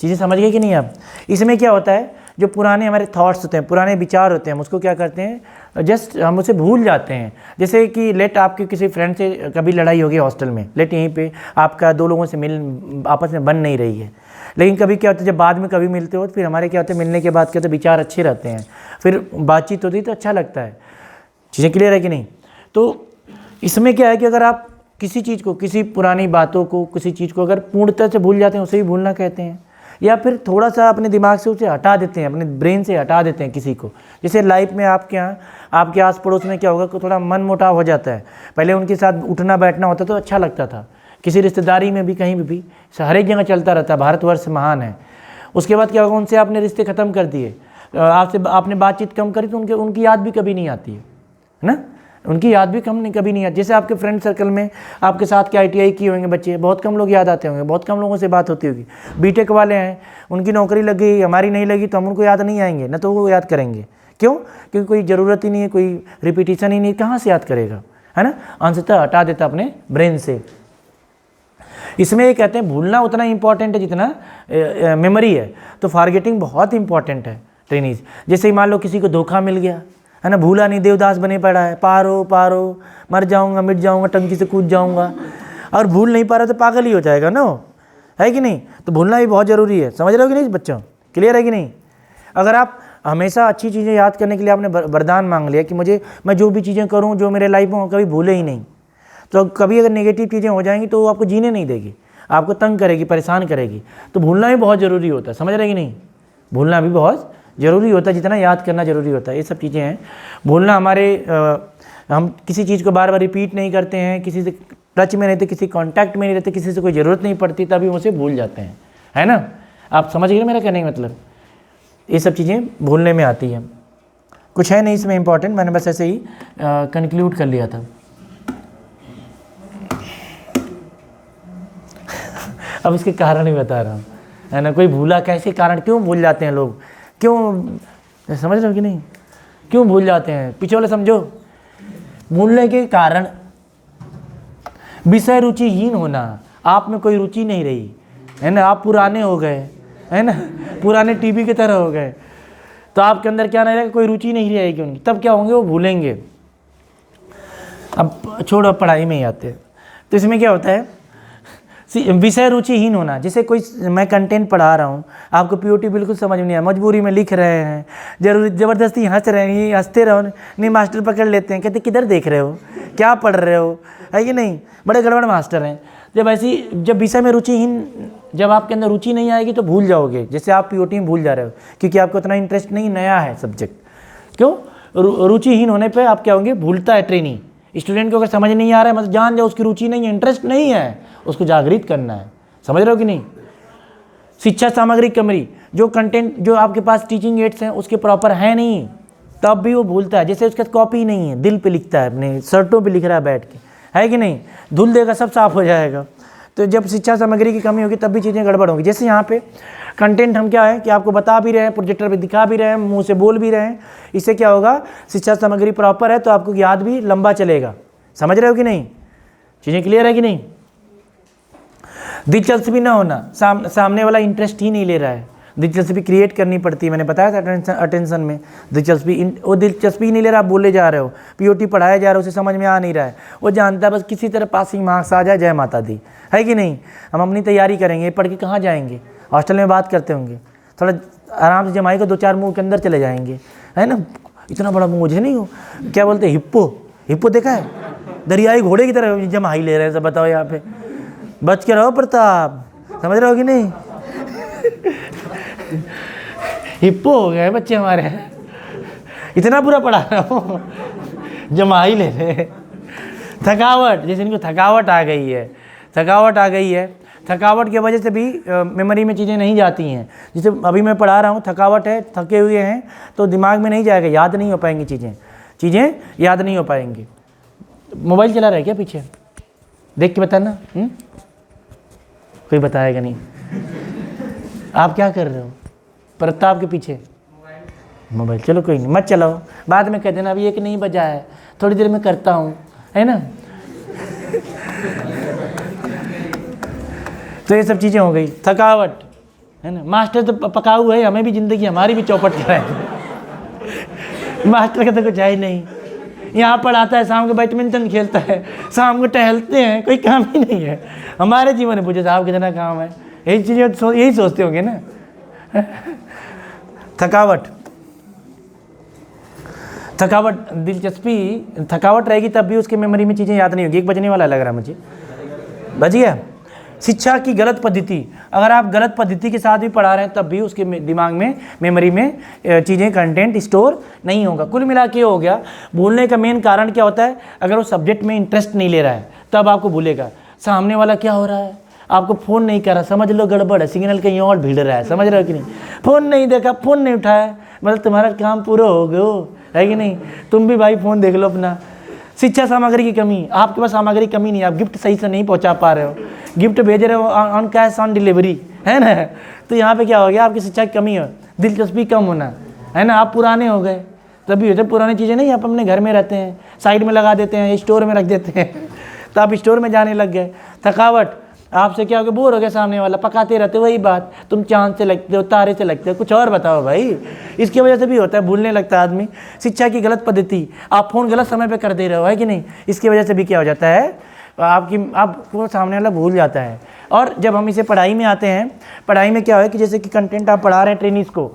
चीज़ें समझ गए कि नहीं आप। इसमें क्या होता है, जो पुराने हमारे थॉट्स होते हैं, पुराने विचार होते हैं, हम उसको क्या करते हैं, जस्ट हम उसे भूल जाते हैं। जैसे कि लेट आपके किसी फ्रेंड से कभी लड़ाई होगी हॉस्टल में, लेट यहीं पे आपका दो लोगों से आपस में बन नहीं रही है, लेकिन कभी क्या होता है, जब बाद में कभी मिलते हो तो फिर हमारे क्या होते हैं, मिलने के बाद क्या होता है, विचार अच्छे रहते हैं, फिर बातचीत होती है तो अच्छा लगता है। चीज़ें क्लियर है कि नहीं। तो इसमें क्या है कि अगर आप किसी चीज़ को, किसी पुरानी बातों को, किसी चीज़ को अगर पूर्णतः से भूल जाते हैं, उसे ही भूलना कहते हैं। या फिर थोड़ा सा अपने दिमाग से उसे हटा देते हैं, अपने ब्रेन से हटा देते हैं किसी को। जैसे लाइफ में आपके यहाँ, आपके आस पड़ोस में क्या होगा कि थोड़ा मन मुटाव हो जाता है, पहले उनके साथ उठना बैठना होता तो अच्छा लगता था, किसी रिश्तेदारी में भी, कहीं भी हर एक जगह चलता रहता, भारतवर्ष महान है। उसके बाद क्या होगा, उनसे आपने रिश्ते ख़त्म कर दिए, आपसे आपने बातचीत कम करी तो उनकी याद भी कभी नहीं आती है ना। उनकी याद भी कम नहीं, कभी नहीं आती। जैसे आपके फ्रेंड सर्कल में आपके साथ के ITI किए होंगे बच्चे, बहुत कम लोग याद आते होंगे, बहुत कम लोगों से बात होती होगी। बीटेक वाले हैं, उनकी नौकरी लग गई, हमारी नहीं लगी, तो हम उनको याद नहीं आएंगे, ना तो वो याद करेंगे। क्यों? क्योंकि कोई ज़रूरत ही नहीं है, कोई रिपीटिशन ही नहीं, कहाँ से याद करेगा, है ना। अंशतः हटा देता अपने ब्रेन से। इसमें ये कहते हैं भूलना उतना इंपॉर्टेंट है जितना मेमोरी है। तो फॉरगेटिंग बहुत इंपॉर्टेंट है ट्रेनीज। जैसे ही मान लो किसी को धोखा मिल गया, है ना, भूला नहीं, देवदास बने पड़ा है, पारो पारो, मर जाऊंगा, मिट जाऊंगा, टंकी से कूद जाऊंगा, और भूल नहीं पा रहा तो पागल ही हो जाएगा ना, है कि नहीं। तो भूलना भी बहुत ज़रूरी है, समझ रहे हो कि नहीं बच्चों, क्लियर है कि नहीं। अगर आप हमेशा अच्छी चीज़ें याद करने के लिए आपने वरदान मांग लिया कि मैं जो भी चीज़ें करूँ जो मेरे लाइफ में कभी भूले ही नहीं, तो कभी अगर नेगेटिव चीज़ें हो जाएंगी तो वो आपको जीने नहीं देगी, आपको तंग करेगी, परेशान करेगी। तो भूलना भी बहुत ज़रूरी होता है, समझ रहे कि नहीं। भूलना भी बहुत ज़रूरी होता है जितना याद करना ज़रूरी होता है। ये सब चीज़ें हैं। भूलना हमारे हम किसी चीज़ को बार बार रिपीट नहीं करते हैं, किसी से टच में रहते, किसी कांटेक्ट में नहीं रहते, किसी से कोई ज़रूरत नहीं पड़ती, तभी उसे भूल जाते हैं, है ना। आप समझ गए मेरा कहने का मतलब। ये सब चीज़ें भूलने में आती हैं। कुछ है नहीं इसमें इम्पॉर्टेंट, मैंने बस ऐसे ही कंक्लूड कर लिया था। अब इसके कारण ही बता रहा हूँ, है ना। कोई भूला कैसे, कारण क्यों भूल जाते हैं लोग, क्यों, समझ रहे हो कि नहीं, क्यों भूल जाते हैं, पीछे वाले समझो। भूलने के कारण विषय रुचिहीन होना, आप में कोई रुचि नहीं रही, है ना, आप पुराने हो गए, है ना, पुराने टीवी की तरह हो गए, तो आपके अंदर क्या नहीं रहेगा, कोई रुचि नहीं रहेगी उनकी, तब क्या होंगे, वो भूलेंगे। अब छोड़ो, पढ़ाई में ही आते हैं। तो इसमें क्या होता है, विषय रुचिहीन होना। जैसे कोई मैं कंटेंट पढ़ा रहा हूँ, आपको POT बिल्कुल समझ में नहीं आया, मजबूरी में लिख रहे हैं, ज़बरदस्ती हंस रहे हैं, ये हंसते रहो नहीं, मास्टर पकड़ लेते हैं, कहते किधर देख रहे हो, क्या पढ़ रहे हो, है कि नहीं, बड़े गड़बड़ मास्टर हैं। जब विषय में रुचिहीन, जब आपके अंदर रुचि नहीं आएगी तो भूल जाओगे। जैसे आप POT में भूल जा रहे हो क्योंकि आपको उतना इंटरेस्ट नहीं, नया है सब्जेक्ट। क्यों? रुचिहीन होने पर आप क्या होंगे, भूलता है ट्रेनी। स्टूडेंट को अगर समझ नहीं आ रहा है, मतलब जान जाओ उसकी रुचि नहीं है, इंटरेस्ट नहीं है, उसको जागृत करना है, समझ रहे हो कि नहीं। शिक्षा सामग्री कमरी, जो कंटेंट जो आपके पास टीचिंग एड्स हैं उसके प्रॉपर है नहीं, तब भी वो भूलता है। जैसे उसके कॉपी नहीं है, दिल पे लिखता है, अपने शर्टों पे लिख रहा है बैठ के, है कि नहीं, धुल देगा सब साफ हो जाएगा। तो जब शिक्षा सामग्री की कमी होगी तब भी चीज़ें गड़बड़ होंगी। जैसे यहाँ पे कंटेंट हम क्या है कि आपको बता भी रहे हैं, प्रोजेक्टर पे दिखा भी रहे हैं, मुंह से बोल भी रहे हैं, इससे क्या होगा, शिक्षा सामग्री प्रॉपर है तो आपको याद भी लंबा चलेगा। समझ रहे हो कि नहीं, चीज़ें क्लियर है कि नहीं। दिलचस्पी ना होना, सामने वाला इंटरेस्ट ही नहीं ले रहा है, दिलचस्पी क्रिएट करनी पड़ती है। मैंने बताया था अटेंशन में दिलचस्पी, वो दिलचस्पी ही नहीं ले रहा, आप बोले जा रहे हो, POT पढ़ाया जा रहा है, उसे समझ में आ नहीं रहा है, वो जानता है बस किसी तरह पासिंग मार्क्स आ जाए, जय माता दी, है कि नहीं। हम अपनी तैयारी करेंगे, पढ़ के कहाँ जाएंगे, हॉस्टल में बात करते होंगे, थोड़ा आराम से जमाई को 2-4 मुँह के अंदर चले जाएंगे, है ना। इतना बड़ा मुँह मुझे नहीं हो, क्या बोलते हैं, हिप्पो देखा है, दरियाई घोड़े की तरह जमाई ले रहे हैं सब। बताओ यहाँ पे, बच के रहो प्रताप, समझ रहे हो कि नहीं। हिप्पो हो गए बच्चे हमारे, इतना बुरा पढ़ा रहा हूँ, जमाई ले रहे। थकावट, जैसे इनको थकावट आ गई है, थकावट की वजह से भी मेमोरी में चीज़ें नहीं जाती हैं। जैसे अभी मैं पढ़ा रहा हूँ, थकावट है, थके हुए हैं, तो दिमाग में नहीं जाएगा, याद नहीं हो पाएंगी चीज़ें याद नहीं हो पाएंगी। मोबाइल चला रहा है क्या पीछे, देख के बताना। कोई बताएगा नहीं। आप क्या कर रहे हो प्रताप के पीछे, मोबाइल। चलो कोई नहीं, मत चलाओ, बाद में कह देना अभी 1 नहीं बजा है, थोड़ी देर में करता हूँ, है ना। तो ये सब चीज़ें हो गई, थकावट, है ना। मास्टर तो पकाऊ है, हमें भी ज़िंदगी हमारी भी चौपट कराए। मास्टर का तो कुछ है ही नहीं, यहाँ पढ़ाता है, शाम को बैडमिंटन खेलता है, शाम को टहलते हैं, कोई काम ही नहीं है। हमारे जीवन में पूछे साहब कितना काम है, यही चीज़ें यही सोचते होंगे ना। थकावट दिलचस्पी, थकावट रहेगी तब भी उसके मेमोरी में चीज़ें याद नहीं होगी। 1 बजने वाला लग रहा मुझे, बज गया। शिक्षा की गलत पद्धति, अगर आप गलत पद्धति के साथ भी पढ़ा रहे हैं तब भी उसके दिमाग में, मेमोरी में चीज़ें, कंटेंट स्टोर नहीं होगा। कुल मिला के हो गया, भूलने का मेन कारण क्या होता है, अगर वो सब्जेक्ट में इंटरेस्ट नहीं ले रहा है तब आपको भूलेगा। सामने वाला क्या हो रहा है, आपको फ़ोन नहीं कर रहा, समझ लो गड़बड़ है, सिग्नल कहीं और भीड़ रहा है, समझ रहे हो कि नहीं। फ़ोन नहीं देखा, फ़ोन नहीं उठाया, मतलब तुम्हारा काम पूरा हो गया, है कि नहीं। तुम भी भाई फ़ोन देख लो अपना, शिक्षा सामग्री की कमी, आपके पास सामग्री की कमी नहीं, आप गिफ्ट सही से नहीं पहुंचा पा रहे हो, गिफ्ट भेज रहे हो ऑन कैश ऑन डिलीवरी, है ना। तो यहाँ पे क्या हो गया, आपकी शिक्षा की कमी है, दिलचस्पी कम होना, है ना। आप पुराने हो गए, तभी होते पुरानी चीज़ें नहीं, आप अपने घर में रहते हैं, साइड में लगा देते हैं, स्टोर में रख देते हैं, तो आप स्टोर में जाने लग गए। थकावट, आपसे क्या हो गया, बोर हो गया, सामने वाला पकाते रहते वही बात, तुम चांद से लगते हो, तारे से लगते हो, कुछ और बताओ भाई। इसकी वजह से भी होता है, भूलने लगता है आदमी। शिक्षा की गलत पद्धति, आप फ़ोन गलत समय पे कर दे रहे हो, है कि नहीं, इसकी वजह से भी क्या हो जाता है, आपको सामने वाला भूल जाता है। और जब हम इसे पढ़ाई में आते हैं, पढ़ाई में क्या है कि जैसे कि कंटेंट आप पढ़ा रहे हैं ट्रेनिंग्स को,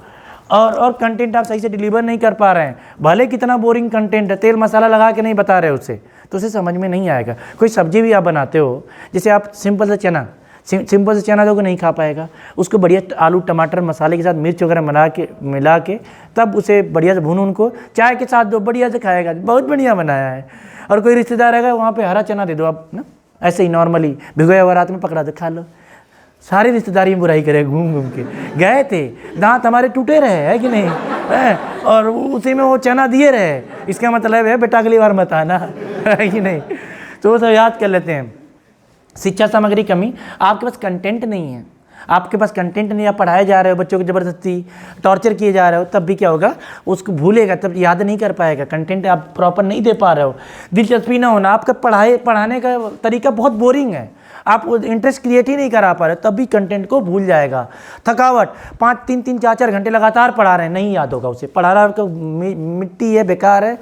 और कंटेंट आप सही से डिलीवर नहीं कर पा रहे हैं, भले कितना बोरिंग कंटेंट है, तेल मसाला लगा के नहीं बता रहे उसे, तो उसे समझ में नहीं आएगा। कोई सब्जी भी आप बनाते हो, जैसे आप सिंपल से चना, सिंपल से चना दोगे नहीं खा पाएगा, उसको बढ़िया आलू टमाटर मसाले के साथ मिर्च वगैरह मिला के तब उसे बढ़िया से भून, उनको चाय के साथ दो, बढ़िया से खाएगा, बहुत बढ़िया बनाया है। और कोई रिश्तेदार आएगा, वहाँ पे हरा चना दे दो आप ना, ऐसे ही नॉर्मली भिगोया हुआ रात में पकड़ा दो, खा लो। सारी रिश्तेदारी में बुराई करे, घूम घूम के गए थे, दांत हमारे टूटे रहे, है कि नहीं, है, और उसी में वो चना दिए रहे, इसका मतलब है बेटा अगली बार मत आना, है कि नहीं। तो वो सब याद कर लेते हैं। शिक्षा सामग्री कमी, आपके पास कंटेंट नहीं है, आपके पास कंटेंट नहीं, आप पढ़ाए जा रहे हो, बच्चों को ज़बरदस्ती टॉर्चर किए जा रहे हो, तब भी क्या होगा, उसको भूलेगा, तब याद नहीं कर पाएगा, कंटेंट आप प्रॉपर नहीं दे पा रहे हो, दिलचस्पी ना होना, आपका पढ़ाने का तरीका बहुत बोरिंग है, आप इंटरेस्ट क्रिएट ही नहीं करा पा रहे, तब भी कंटेंट को भूल जाएगा। थकावट, 3-3 4-4 घंटे लगातार पढ़ा रहे हैं, नहीं याद होगा उसे, पढ़ा रहा है मिट्टी है, बेकार है,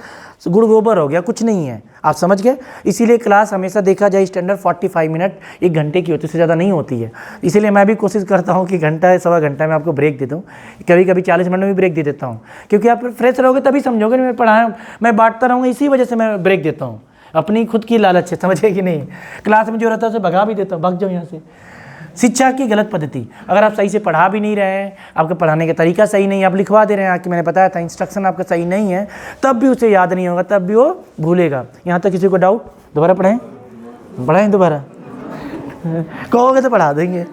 गुड़ गोबर हो गया, कुछ नहीं है, आप समझ गए। इसीलिए क्लास हमेशा देखा जाए स्टैंडर्ड 45 मिनट 1 घंटे की होती है, उससे ज़्यादा नहीं होती है। इसीलिए मैं भी कोशिश करता हूँ कि घंटा सवा घंटा में आपको ब्रेक देता हूँ, कभी कभी 40 मिनट में भी ब्रेक दे देता हूँ, क्योंकि आप फ्रेश रहोगे तभी समझोगे। मैं पढ़ाया, मैं बांटता रहूँगा, इसी वजह से मैं ब्रेक देता हूँ, अपनी खुद की लालच है, समझे कि नहीं। क्लास में जो रहता है उसे भगा भी देता हूँ, भाग जाओ यहाँ से। शिक्षा की गलत पद्धति, अगर आप सही से पढ़ा भी नहीं रहे हैं, आपका पढ़ाने का तरीका सही नहीं है, आप लिखवा दे रहे हैं कि मैंने बताया था इंस्ट्रक्शन आपका सही नहीं है, तब भी उसे याद नहीं होगा, तब भी वो भूलेगा। यहाँ तक किसी को डाउट, दोबारा पढ़ाएं दोबारा कहोगे तो पढ़ा देंगे।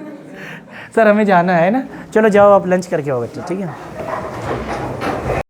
सर हमें जाना है ना, चलो जाओ आप लंच करके आओ बच्चे, ठीक है।